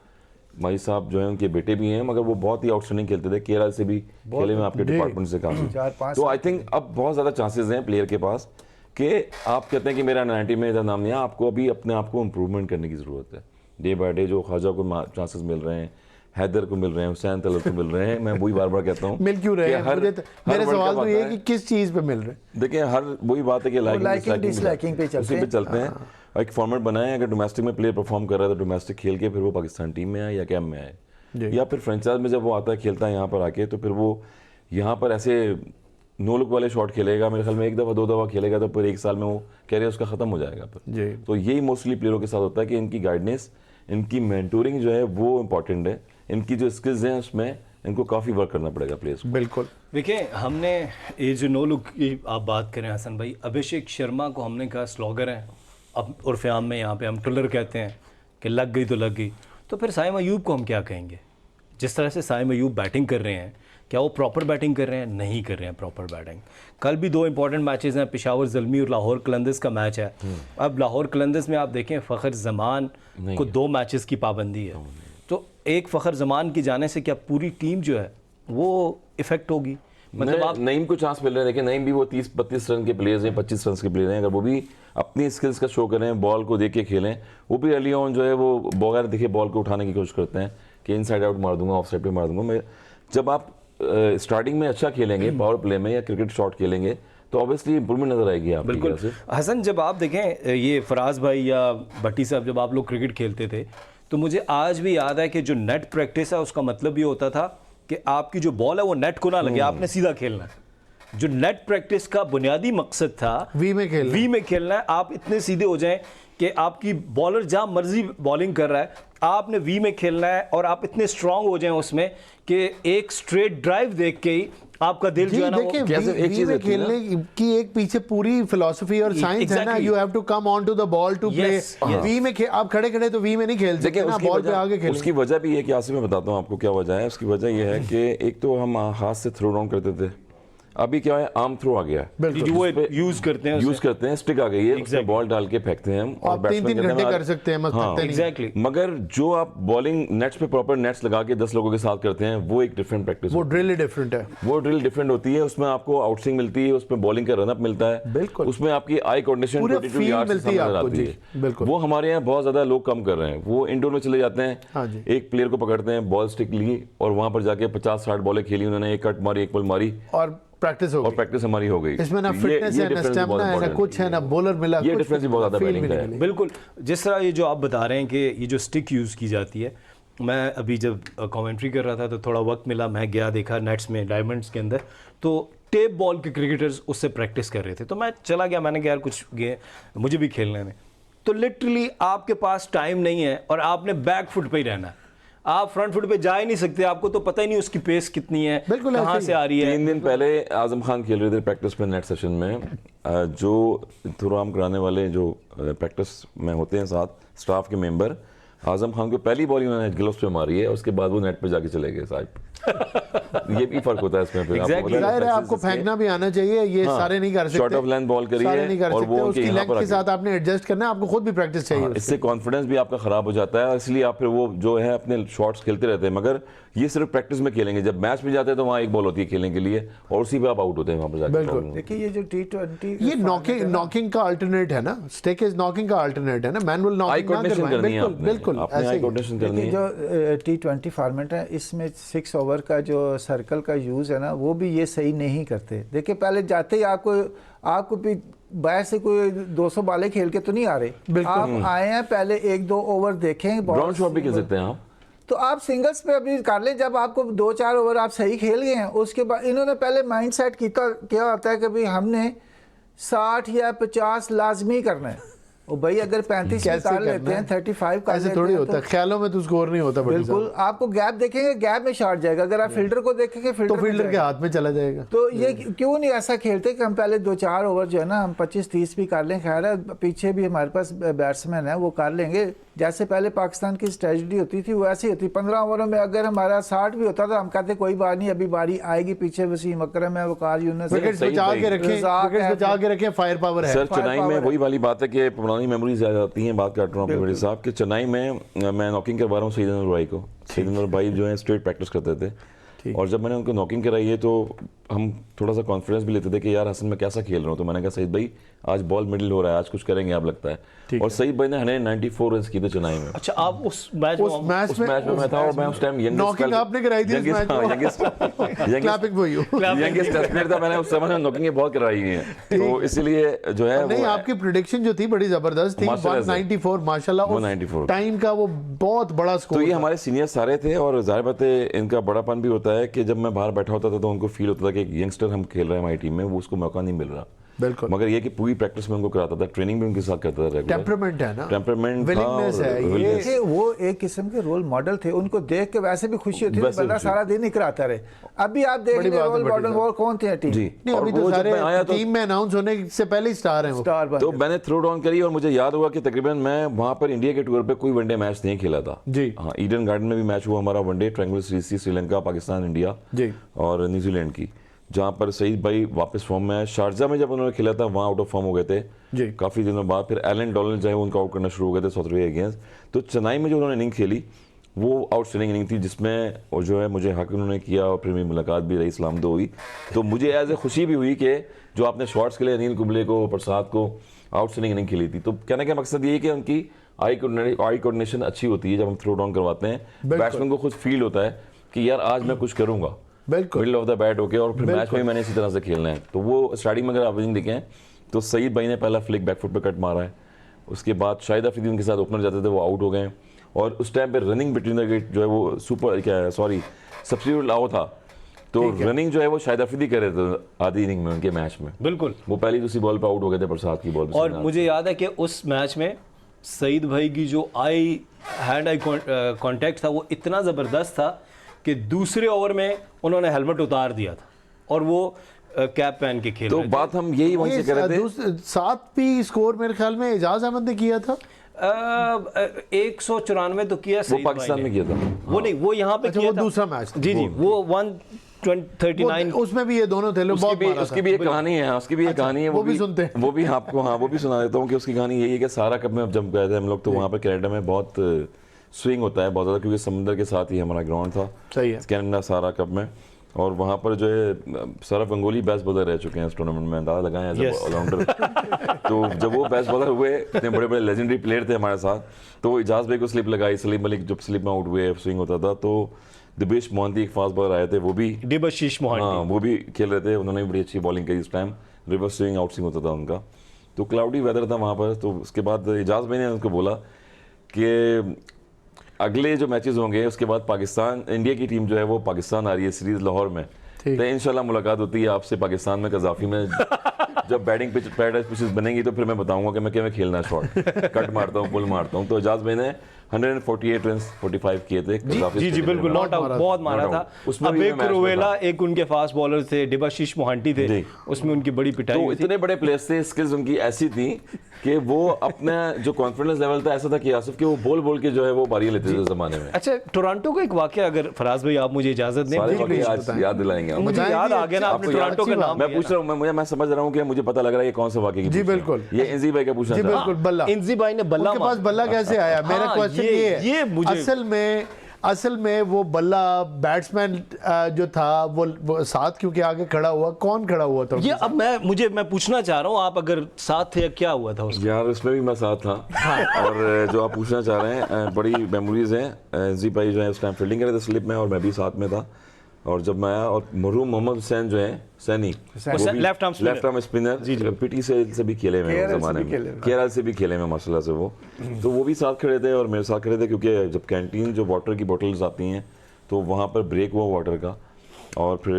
माई साहब जो है उनके बेटे भी हैं, मगर वो बहुत ही आउटस्टैंडिंग खेलते थे, केरल से भी खेले में आपके डिपार्टमेंट से काफ़ी। तो आई थिंक अब बहुत ज़्यादा चांसेस हैं प्लेयर के पास कि आप कहते हैं कि मेरा 90 में इधर नाम नहीं है, आपको अभी अपने आप को इम्प्रूवमेंट करने की ज़रूरत है। डे बाय डे जो ख्वाजा को चांसेस मिल रहे हैं, हैदर को मिल रहे हैं, हुसैन तलत को मिल रहे हैं, मैं वही बार बार कहता हूँ मिल क्यों रहे हैं, मेरा सवाल तो ये है कि किस चीज़ पे मिल रहे हैं। देखिए हर वही बात है कि लाइकिंग डिसलाइकिंग पे चलते हैं। एक फॉर्मेट बनाए, अगर डोमेस्टिक में प्लेयर परफॉर्म कर रहा है तो डोमेस्टिक खेल के फिर वो पाकिस्तान टीम में आए या कैम्प में आए, या फिर फ्रेंचाइज में जब वो आता है खेलता है यहाँ पर आके, तो फिर वो यहाँ पर ऐसे नो लुक वाले शॉट खेलेगा, मेरे ख्याल में 1 दफ़ा 2 दफ़ा खेलेगा तो फिर 1 साल में वो कैरियर उसका ख़त्म हो जाएगा फिर। तो यही मोस्टली प्लेयरों के साथ होता है कि इनकी गाइडेंस, इनकी मेंटोरिंग जो है वो इम्पॉर्टेंट है, इनकी जो स्किल्स हैं उसमें इनको काफ़ी वर्क करना पड़ेगा प्लेयर्स को। बिल्कुल। देखिए हमने ये जो नो लुक की आप बात करें हसन भाई, अभिषेक शर्मा को हमने कहा स्लॉगर है, अब उर्फ़ आम में यहाँ पे हम ट्रिलर कहते हैं कि लग गई तो लग गई, तो फिर साइम अयूब को हम क्या कहेंगे? जिस तरह से साइम अयूब बैटिंग कर रहे हैं, क्या वो प्रॉपर बैटिंग कर रहे हैं? नहीं कर रहे हैं प्रॉपर बैटिंग। कल भी 2 इंपॉर्टेंट मैचेस हैं, पेशावर ज़ल्मी और लाहौर कलंदर्स का मैच है। अब लाहौर कलंदर्स में आप देखें फ़खर ज़मान को 2 मैचेस की पाबंदी है, तो एक फ़खर ज़मान के जाने से क्या पूरी टीम जो है वो इफेक्ट होगी? मतलब आप नईम को चांस मिल रहे हैं, देखिए नईम भी वो 30-32 रन के प्लेयर्स हैं, 25 रन के प्लेयर हैं, अगर वो भी अपनी स्किल्स का शो करें, बॉल को देख के खेलें, वो भी अर्ली ऑन जो है वो बगैर देखे बॉल को उठाने की कोशिश करते हैं कि इनसाइड आउट मार दूंगा, ऑफ साइड पे मार दूंगा। मैं जब आप स्टार्टिंग में अच्छा खेलेंगे पावर प्ले में या क्रिकेट शॉट खेलेंगे तो ऑब्वियसली इंप्रूवमेंट नजर आएगी आपको। बिल्कुल हसन, जब आप देखें ये फराज भाई या भट्टी साहब, जब आप लोग क्रिकेट खेलते थे तो मुझे आज भी याद है कि जो नेट प्रैक्टिस है उसका मतलब ये होता था कि आपकी जो बॉल है वो नेट को ना लगे, आपने सीधा खेलना है। जो नेट प्रैक्टिस का बुनियादी मकसद था वी में खेलना है, आप इतने सीधे हो जाएं कि आपकी बॉलर जहाँ मर्जी बॉलिंग कर रहा है, आपने वी में खेलना है और आप इतने स्ट्रांग हो जाएं उसमें कि एक स्ट्रेट ड्राइव देख के ही आपका दिल जो है ना वो कैसे एक चीज खेलने की एक पीछे पूरी फिलॉसफी और साइंस है ना। You have to come on to the ball to play. V में आप खड़े खड़े तो वी में नहीं खेल सकते ना, बॉल पे आगे खेलें। उसकी वजह भी है कि आसिफ मैं बताता हूँ आपको क्या वजह है। उसकी वजह यह है कि एक तो हम हाथ से थ्रो डाउन करते थे, अभी क्या है आर्म थ्रो आ गया है, जो वो यूज करते हैं स्टिक आ गई है, उसमें बॉल डाल के फेंकते हैं हम और 3-3 घंटे कर सकते हैं मत एग्जैक्टली। मगर जो आप बॉलिंग नेट्स पे प्रॉपर नेट्स लगा के 10 लोगों के साथ करते हैं वो एक डिफरेंट प्रैक्टिस, वो ड्रिल डिफरेंट है, वो ड्रिल डिफरेंट होती है। उसमें आपको आउटस्विंग मिलती है, उसमें बॉलिंग का रनअप मिलता है, बिल्कुल उसमें आपकी आई कोऑर्डिनेशन 22 यार्ड से सामने आती है, बिल्कुल। वो हमारे यहाँ बहुत ज्यादा लोग कम कर रहे हैं। वो इंडोर में चले जाते हैं, एक प्लेयर को पकड़ते हैं, बॉल स्टिक ली और वहां पर जाके 50-60 बॉलें खेली उन्होंने, एक कट मारी, एक बॉल मारी और प्रैक्टिस हमारी हो गई। इसमें ना फिटनेस है, ना स्टैमिना है, ना कुछ है, ना बॉलर मिला, ये डिफरेंस भी बहुत ज्यादा बैटिंग का है। बिल्कुल, जिस तरह ये जो आप बता रहे हैं कि ये जो स्टिक यूज़ की जाती है, मैं अभी जब कमेंट्री कर रहा था तो थोड़ा वक्त मिला, मैं गया देखा नेट्स में डायमंड्स के अंदर, तो टेप बॉल के क्रिकेटर्स उससे प्रैक्टिस कर रहे थे, तो मैं चला गया, मैंने कहा यार कुछ मुझे भी खेलने में। तो लिटरली आपके पास टाइम नहीं है और आपने बैक फुट पे ही रहना है, आप फ्रंट फुट पे जा ही नहीं सकते, आपको तो पता ही नहीं उसकी पेस कितनी है, कहाँ से आ रही है। 3 दिन पहले आजम खान खेल रहे थे प्रैक्टिस में नेट सेशन में, जो थ्रोआर्म कराने वाले जो प्रैक्टिस में होते हैं साथ स्टाफ के मेंबर, आजम खान को पहली बॉल उन्होंने ग्लव्स पे मारी है, उसके बाद वो नेट पे जाके चले गए साहब। ये भी फर्क होता है इसमें। फिर जाहिर है आपको फेंकना भी आना चाहिए, ये सारे नहीं कर सकते, शॉर्ट ऑफ लेंथ बॉल करिए और वो उसकी लेंथ के साथ आपने एडजस्ट करना है, आपको खुद भी प्रैक्टिस चाहिए। इससे कॉन्फिडेंस भी आपका खराब हो जाता है, इसलिए आप फिर वो जो है अपने शॉट्स खेलते रहते हैं, मगर ये सिर्फ प्रैक्टिस में खेलेंगे, जब मैच में जाते हैं तो वहाँ एक बॉल होती है खेलने के लिए और उसी पे आप आउट होते हैं वहाँ पर जाकर। देखिए ये जो T20 ये नॉकिंग का अल्टरनेट है ना, स्टिक इज नॉकिंग का अल्टरनेट है ना, मैनुअल नॉकिंग ना करवाएं। बिल्कुल आई कोऑर्डिनेशन करनी है। जो T20 फॉर्मेट है इसमें 6 ओवर का जो सर्कल का यूज़ है ना, वो भी ये सही नहीं करते। देखिए पहले जाते ही आपको भी बाहर से कोई 200 बाले खेल के तो नहीं आ रहे, आप आए हैं पहले 1-2 ओवर देखें, ग्राउंड शॉट भी खेल सकते हैं आप, तो आप सिंगल्स पे अभी कर लें। जब आपको 2-4 ओवर आप सही खेल गए हैं, उसके बाद इन्होंने पहले माइंड सेट क्या होता है कि भाई हमने 60 या 50 लाजमी करना है। और भाई अगर 35 कैसे कर करना लेते है? हैं 35 कर ऐसे लेते थोड़ी हैं होता है, ख्यालों में तो स्कोर नहीं होता बड़ी बिल्कुल आपको गैप देखेंगे, गैप में शॉट जाएगा। अगर आप फील्डर को देखेंगे, साहब। तो फील्डर फील्डर के हाथ में चला जाएगा। तो ये क्यों नहीं ऐसा खेलते कि हम पहले 2-4 ओवर जो है ना हम 25-30 भी कर लें। खैर है पीछे भी हमारे पास बैट्समैन है, वो कर लेंगे। जैसे पहले पाकिस्तान की स्ट्रेटजी होती थी वो ऐसी होती। 15 ओवरों में अगर हमारा 60 भी होता तो हम कहते कोई बात नहीं, अभी बारी आएगी, पीछे वसीम अकरम है, वकार यूनुस है। विकेट्स बचा के रखें, रज़ाक विकेट्स है। बचा के रखें, फायर पावर है। सर फायर चेन्नई में पावर वही वाली बात है कि पुरानी मेमोरीज याद आती हैं। बात कर रहा हूँ अपने बड़े साहब कि चेन्नई में मैं नॉकिंग करवा रहा हूँ सईद अनवर भाई को। सईद अनवर भाई जो है स्ट्रेट प्रैक्टिस करते थे, और जब मैंने उनको नॉकिंग कराई है तो हम थोड़ा सा कॉन्फिडेंस भी लेते थे कि यार हसन मैं कैसा खेल रहा हूँ। तो मैंने कहा सईद भाई आज बॉल मिडिल हो रहा है, आज कुछ करेंगे आप लगता है। और सईद भाई ने 194 रन किए थे चेन्नई में। अच्छा, आप उस मैच में उस मैच में मैं था और मैं उस टाइम नॉकिंग आपने कराई थी इस मैच में? Clapping for you. Youngest test player था, मैंने उस समय नॉकिंग बहुत करवाई है। तो इसीलिए जो है नहीं, आपकी प्रेडिक्शन जो थी बड़ी जबरदस्त थी। माशाल्लाह से। 194 माशाल्लाह, 194 टाइम का वो बहुत बड़ा तो स्कोर। ये हमारे सीनियर सारे थे, और जाहिर बात है इनका बड़ापन भी होता है कि जब मैं बाहर बैठा होता था तो उनको फील होता था कि एक यंगस्टर हम खेल रहे हैं हमारी टीम में, वो उसको मौका नहीं मिल रहा। बिल्कुल, मगर ये कि पूरी प्रैक्टिस में उनको कराता था, ट्रेनिंग भी उनके साथ करता था रेगुलर। टेम्परामेंट है ना, टेम्परामेंट विलिंगनेस है ये। कि वो एक किस्म के रोल मॉडल थे, उनको देख के वैसे भी खुशी होती थी वैसे बंदा खुशी। सारा दिन ही कराता रहे। अभी आप देख बड़ी रहे बात है रोल बड़ी मॉडल साहब। वो कौन थे टीम? जी नहीं, और अभी वो तो जब सारे मैं आया तो टीम में अनाउंस होने से पहले ही स्टार हैं वो। स्टार बन तो गए। मैंने थ्रो डाउन करी और मुझे याद हुआ कि तकरीबन मैं वहां पर इंडिया के टूर पे कोई वनडे मैच नहीं खेला था जी। हाँ, ईडन गार्डन में भी मैच हुआ हमारा वनडे, ट्रायंगुलर सीरीज थी, श्रीलंका, पाकिस्तान, इंडिया जी। और न्यूजीलैंड की, जहां पर सईद भाई वापस फॉर्म में है। शारजा में जब उन्होंने खेला था वहां आउट ऑफ फॉर्म हो गए थे जी। काफी दिनों बाद। फिर एलन डॉलन जो है उनको आउट करना शुरू हो गए थे साउथ अफ्रीका अगेंस्ट। तो चेन्नई में जो उन्होंने इनिंग खेली वो आउटस्टैंडिंग इनिंग थी, जिसमें और जो है मुझे हक उन्होंने किया और फिर मेरी मुलाकात भी रही, सलाम दो हुई। तो मुझे एज ए खुशी भी हुई कि जो आपने शॉट्स के लिए अनिल कुंबले को, प्रसाद को आउटस्टैंडिंग इनिंग खेली थी। तो कहने का मकसद ये है कि उनकी आई कोऑर्डिनेशन अच्छी होती है। जब हम थ्रो डाउन करवाते हैं बैट्समैन को खुद फील होता है कि यार आज मैं कुछ करूंगा, बिल्कुल, मिडल ऑफ द बैट होके, और फिर मैच में मैंने इसी तरह से खेलना है। तो वो स्टार्टिंग में अगर आप इनिंग देखें तो सईद भाई ने पहला फ्लिक बैकफुट पे कट मारा है, उसके बाद शाहिद अफरीदी उनके साथ ओपनर जाते थे, वो आउट हो गए। और उस टाइम पे रनिंग बिटवीन द विकेट जो है वो सुपर क्या है सॉरी सब्स्टिट्यूट लाओ था, तो रनिंग जो है वो शाहिद अफरीदी कर रहे थे आधी इनिंग में उनके मैच में। बिल्कुल, वो पहली दूसरी बॉल पे आउट हो गए थे प्रसाद की बॉल। और मुझे याद है कि उस मैच में सईद भाई की जो हैंड आई कांटेक्ट था वो इतना ज़बरदस्त था कि दूसरे ओवर में उन्होंने हेलमेट उतार दिया था और वो कैप पहन के खेल तो रहे थे। बात हम यही वहीं से कर रहे थे। 7 भी स्कोर मेरे ख्याल में एजाज अहमद ने किया था। 194 तो किया वो सईद पाकिस्तान भाई में ने। किया था। वो नहीं, वो यहाँ पे अच्छा, किया वो था। दूसरा मैच था। जी जी, वो 139 उसमें भी ये दोनों थे, लोग बहुत मारा था। उसकी भी एक कहानी है, उसकी भी एक कहानी है। वो भी सुनते हैं। वो भी आपको हाँ वो भी सुना देता हूँ कि उसकी कहानी यही है कि सारा कप में जब गए थे हम लोग तो वहाँ पर कनाडा में बहुत स्विंग होता है बहुत ज़्यादा, क्योंकि समुद्र के साथ ही हमारा ग्राउंड था। सही है। कनाडा सारा कप में, और वहाँ पर जो है सौरभ गंगोली बेस्ट बॉलर रह चुके हैं इस टूर्नामेंट में, अंदाजा लगाएं एज Yes. ऑलराउंडर। तो जब वो बेस्ट बॉलर हुए, इतने बड़े बड़े लेजेंडरी प्लेयर थे हमारे साथ, तो इजाज भाई को स्लिप लगाई, सलीम मलिक जब स्लिप में आउट हुए, स्विंग होता था, तो दिबेश मोहंती एक फास्ट बॉलर आए थे, वो भी डिबशीश मोहंती, हाँ वो भी खेल रहे थे, उन्होंने भी बड़ी अच्छी बॉलिंग करी उस time, reverse swing out swing होता था उनका। तो क्लाउडी वेदर था वहाँ पर। तो उसके बाद इजाज भाई ने उनको बोला कि अगले जो मैचेस होंगे उसके बाद पाकिस्तान, इंडिया की टीम जो है वो पाकिस्तान आ रही है सीरीज लाहौर में, तो इंशाल्लाह मुलाकात होती है आपसे पाकिस्तान में कजाफी में। जब बैटिंग पिच पैराडाइज पिचेस बनेंगी तो फिर मैं बताऊंगा कि मैं कैसे खेलना है, शॉट कट मारता हूँ, पुल मारता हूँ। तो इजाज भाई ने 148 रन 45 किए थे। जी जी बिल्कुल, नॉट आउट बहुत मारा था। उसमें भी अबे मैं मैच में क्रोवेला एक उनके फास्ट बॉलर थे, डिबाशीष मोहंती थे, जी। उसमें उनकी बड़ी पिटाई तो हुई थी। इतने बड़े प्लेयर्स थे, स्किल्स उनकी ऐसी थी कि वो अपना जो कॉन्फिडेंस लेवल था ऐसा था कि आसिफ कि वो बोल बोल के जो है वो बारियां लेते थे उस जमाने में। अच्छा, टोरंटो का एक वाकया, अगर फराज भाई आप मुझे इजाजत दें, सारे मुझे वाकये आज याद दिलाएंगे आप। मुझे याद आ गया ना, आपने आपको याद- टोरंटो का नाम मैं लिया पूछ रहा हूँ, मैं समझ रहा हूँ कि मुझे पता लग रहा है ये कौन सा वाकया की जी पूछ रहे हैं। बिल्कुल। ये इंजी भाई का पूछना जी था। बिल्कुल, बल्ला। इंजी भाई ने बल्ला उनके पास बल्ला कैसे आया? मेरा हाँ, क्वेश्चन ये ये मुझे- असल में वो बल्ला बैट्समैन जो था वो साथ क्योंकि आगे खड़ा हुआ, कौन खड़ा हुआ था? ये अब मैं पूछना चाह रहा हूँ, आप अगर साथ थे, क्या हुआ था उसमें? यार उसमें भी मैं साथ था। और जो आप पूछना चाह रहे हैं बड़ी मेमोरीज हैं। जी भाई जो है उस टाइम फील्डिंग कर रहे थे स्लिप में और मैं भी साथ में था। और जब मैं आया और मरूम मोहम्मद हुसैन जो है Saini, left arm spinner PT से भी खेले मैं उस जमाने में, केरल से भी खेले मैं माशाल्लाह से वो। तो वो भी साथ खड़े थे और मेरे साथ खड़े थे, क्योंकि जब कैंटीन जो वाटर की बोतल्स आती हैं तो वहाँ पर ब्रेक हुआ वाटर का। और फिर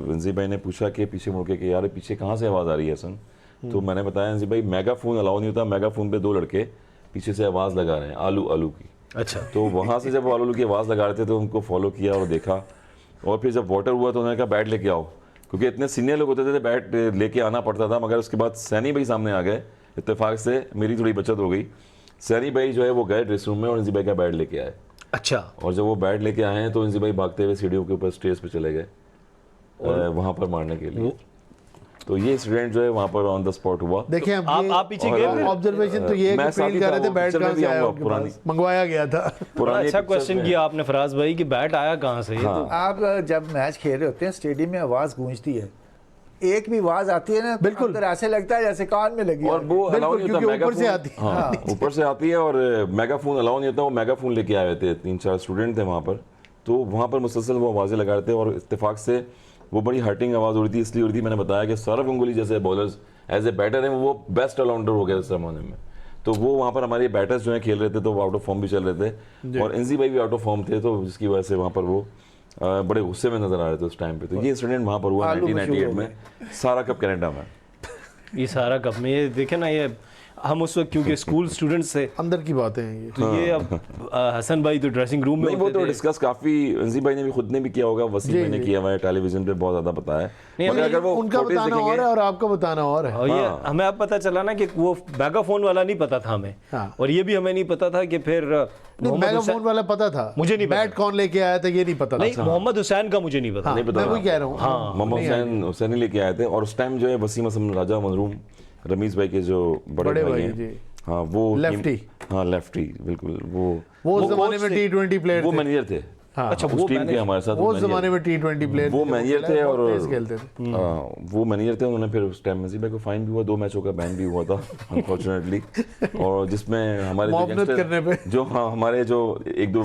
विंजी भाई ने पूछा कि पीछे मुड़ के कि यार पीछे कहाँ से आवाज़ आ रही है हसन? तो मैंने बताया जी भाई मेगाफोन अलाउ नहीं होता, मेगाफोन पे 2 लड़के पीछे से आवाज़ लगा रहे हैं आलू आलू की। अच्छा, तो वहाँ से जब वो आलू की आवाज़ लगा रहे थे तो उनको फॉलो किया और देखा, और फिर जब वाटर हुआ तो उन्होंने कहा बैट लेके आओ, क्योंकि इतने सीनियर लोग होते थे बैट लेके आना पड़ता था। मगर उसके बाद सैनी भाई सामने आ गए, इत्तेफाक से मेरी थोड़ी बचत हो गई। सैनी भाई जो है वो गए ड्रेस रूम में और इंजी भाई का बैट लेके आए। अच्छा, और जब वो बैट लेके आए हैं तो इंजी भाई भागते हुए सीढ़ियों के ऊपर स्टेज पे चले गए वहाँ पर मारने के लिए। तो ये इंसिडेंट जो है वहाँ पर ऑन द स्पॉट हुआ। देखिए आप पीछे गए फिर? ऑब्जर्वेशन तो ये है मैं कि साथ ही फील कर रहे था, थे वो बैट पिक्चर कहाँ में भी से आया, आऊंगा, उनके पुरानी- पास मंगवाया गया था। बड़ा पुरानी अच्छा पिक्चर क्वेश्चन में- किया आपने फराज भाई कि बैट आया कहाँ से? ये तो आप जब मैच खेल रहे होते हैं स्टेडियम में आवाज़ गूंजती है, एक भी आवाज़ आती है ना तो बिल्कुल। अंदर ऐसे लगता है जैसे कान में लगी और है। वो अलाउ नहीं क्योंकि होता, ऊपर से मेगाफोन- आती है। हाँ, ऊपर से आती है और मेगाफोन अलाउ नहीं होता। वो मेगाफोन लेके आए थे, 3-4 स्टूडेंट थे वहाँ पर, तो वहाँ पर मुसलसल वो आवाज़ें लगा रहे थे और इत्तेफाक से वो बड़ी हर्टिंग आवाज़ हो रही थी। इसलिए हो रही थी, मैंने बताया कि सौरव गंगुली जैसे बॉलर्स एज ए बैटर हैं, वो बेस्ट ऑलराउंडर हो गए इस जमाने में। तो वो वहाँ पर हमारे बैटर्स जो हैं खेल रहे थे तो वो आउट ऑफ फॉर्म भी चल रहे थे और इंजी भाई भी आउट ऑफ फॉर्म थे, तो जिसकी वजह से वहाँ पर वो बड़े गुस्से में नजर आ रहे थे उस टाइम पे। तो ये इंसिडेंट वहाँ पर हुआ आलू मशहूर 1998 हो में, सारा कप कनाडा में। ये सारा कप में ये देखे ना, ये हम उस वक्त क्योंकि स्कूल स्टूडेंट्स थे अंदर की बातें हैं ये। तो ये अब हसन भाई तो ड्रेसिंग रूम में नहीं, वो होते तो थे। डिस्कस काफी अंजी भाई ने भी खुद ने भी किया होगा, वसीम भाई ने किया हुआ है, टेलीविजन पे बहुत ज्यादा बताया है। नहीं, मगर अगर वो उनका footage बताना देखेंगे- और है और आपका बताना और है। और ये हाँ। हमें अब पता चला ना कि वो मेगाफोन वाला नहीं पता था हमें, हाँ। और ये भी हमें नहीं पता था कि फिर नहीं, मोहम्मद मेगाफोन हुसैन, वाला पता था, मुझे नहीं पता। बैट कौन लेके आया था ये नहीं पता नहीं था। मोहम्मद हुसैन का मुझे नहीं पता। हाँ, नहीं पता मैं था। वही कह रहा हूँ। हाँ, मोहम्मद हुसैन लेके आए थे और उस टाइम जो है वसीम असलम राजा मजरूम रमीज भाई के जो बड़े बड़े भाई भाई हैं, जी। हाँ वो लेफ्टी। हाँ लेफ्टी बिल्कुल, वो उस जमाने में T20 प्लेयर वो थे। मैनेजर थे। हाँ, अच्छा, उस वो टीम के मैनेजर- हमारे साथ वो उस जमाने में T20 प्लेयर वो मैनेजर थे और तेज खेलते थे। वो मैनेजर थे। उन्होंने फिर उस टाइम नजीब भाई को फाइन भी हुआ, 2 मैचों का बैन भी हुआ था अनफॉर्चुनेटली। और जिसमें हमारे जो मुआवनत youngster- करने पे। जो हाँ हमारे जो 1-2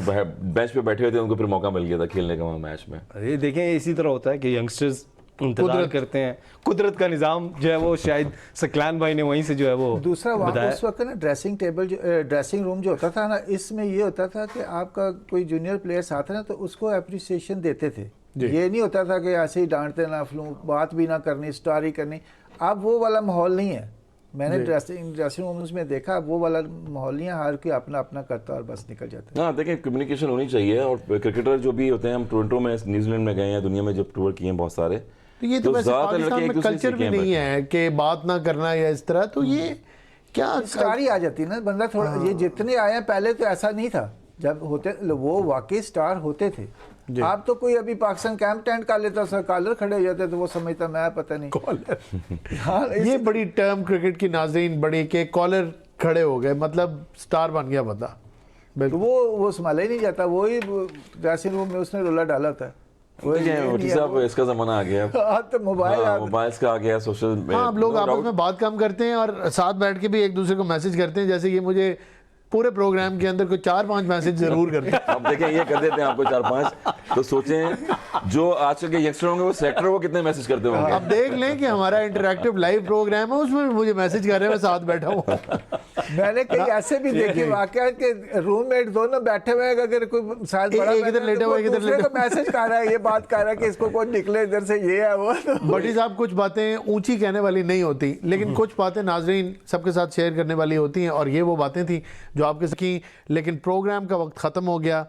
बेंच पे बैठे हुए थे उनको फिर मौका मिल गया था खेलने का वहाँ मैच में। ये देखें इसी तरह होता है कि यंगस्टर्स इंतजार कुदरत। करते हैं, कुदरत का निज़ाम जो है वो शायद सकलान भाई ने वहीं से जो है वो दूसरा वहाँ बताया। उस वक्त ना ड्रेसिंग रूम जो होता था ना, इसमें ये होता था कि आपका कोई जूनियर प्लेयर्स आता ना तो उसको अप्रिसिएशन देते थे। ये नहीं होता था कि ऐसे ही डांटते ना फ्लू, बात भी ना करनी, स्टारी करनी। अब वो वाला माहौल नहीं है। मैंने ड्रेसिंग रूम्स में देखा, वो वाला माहौल नहीं है। हर कोई अपना अपना करता और बस निकल जाता है। हाँ देखिए, कम्युनिकेशन होनी चाहिए। और क्रिकेटर जो भी होते हैं, हम टोरंटो में न्यूजीलैंड में गए हैं, दुनिया में जब टूर किए हैं बहुत सारे, तो ये तो वैसे ज़्यादातर पाकिस्तान लड़के में एक दूसरे कल्चर से भी सीखे नहीं हैं। है कि बात ना करना या इस तरह। तो ये क्या स्टार आ जाती है ना बंदा थोड़ा। ये जितने आए हैं पहले तो ऐसा नहीं था। जब होते वो वाकई स्टार होते थे। आप तो कोई अभी पाकिस्तान कैंप टेंट कर लेता, सर कॉलर खड़े हो जाते तो वो समझता मैं पता नहीं। हाँ, ये बड़ी टर्म क्रिकेट की नाजरीन बड़ी के कॉलर खड़े हो गए, मतलब स्टार बन गया बंदा। तो वो संभाला ही नहीं जाता। वही ड्रेसिंग रूम में उसने रोला डाला था। वही साहब, इसका जमाना आ गया। तो मोबाइल मोबाइल्स का आ गया, सोशल हाँ, अब लोग आपस में बात कम करते हैं और साथ बैठ के भी एक दूसरे को मैसेज करते हैं। जैसे कि मुझे पूरे प्रोग्राम के अंदर कोई 4-5 मैसेज जरूर करते हैं। अब देखें, ये कर देते हैं आपको 4-5, तो सोचें जो आजकल के यंगस्टर होंगे वो सेक्टर को कितने मैसेज करते होंगे। अब देख लें कि हमारा इंटरैक्टिव लाइव प्रोग्राम है, उसमें भी मुझे मैसेज कर रहे हैं, मैं साथ बैठा हूँ। मैंने कई ऐसे भी देखे वाकया के रूममेट दोनों बैठे हुए हैं, अगर कोई साथ बड़ा एक इधर लेटा हुआ, एक इधर लेटा हुआ। मैसेज कर रहा है, ये बात कर रहा है कि इसको कौन निकले इधर से, ये है वो। बटी साहब, कुछ बातें ऊंची कहने वाली नहीं होती, लेकिन कुछ बातें नाजरीन सबके साथ शेयर करने वाली होती हैं। और ये वो बातें थी जो आपके साथ की, लेकिन प्रोग्राम का वक्त ख़त्म हो गया।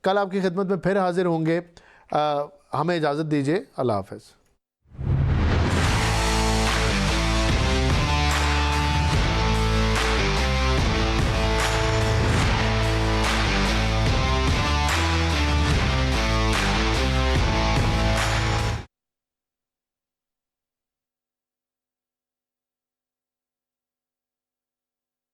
कल आपकी खिदमत में फिर हाजिर होंगे। हमें इजाज़त दीजिए। अल्लाह हाफ़िज़।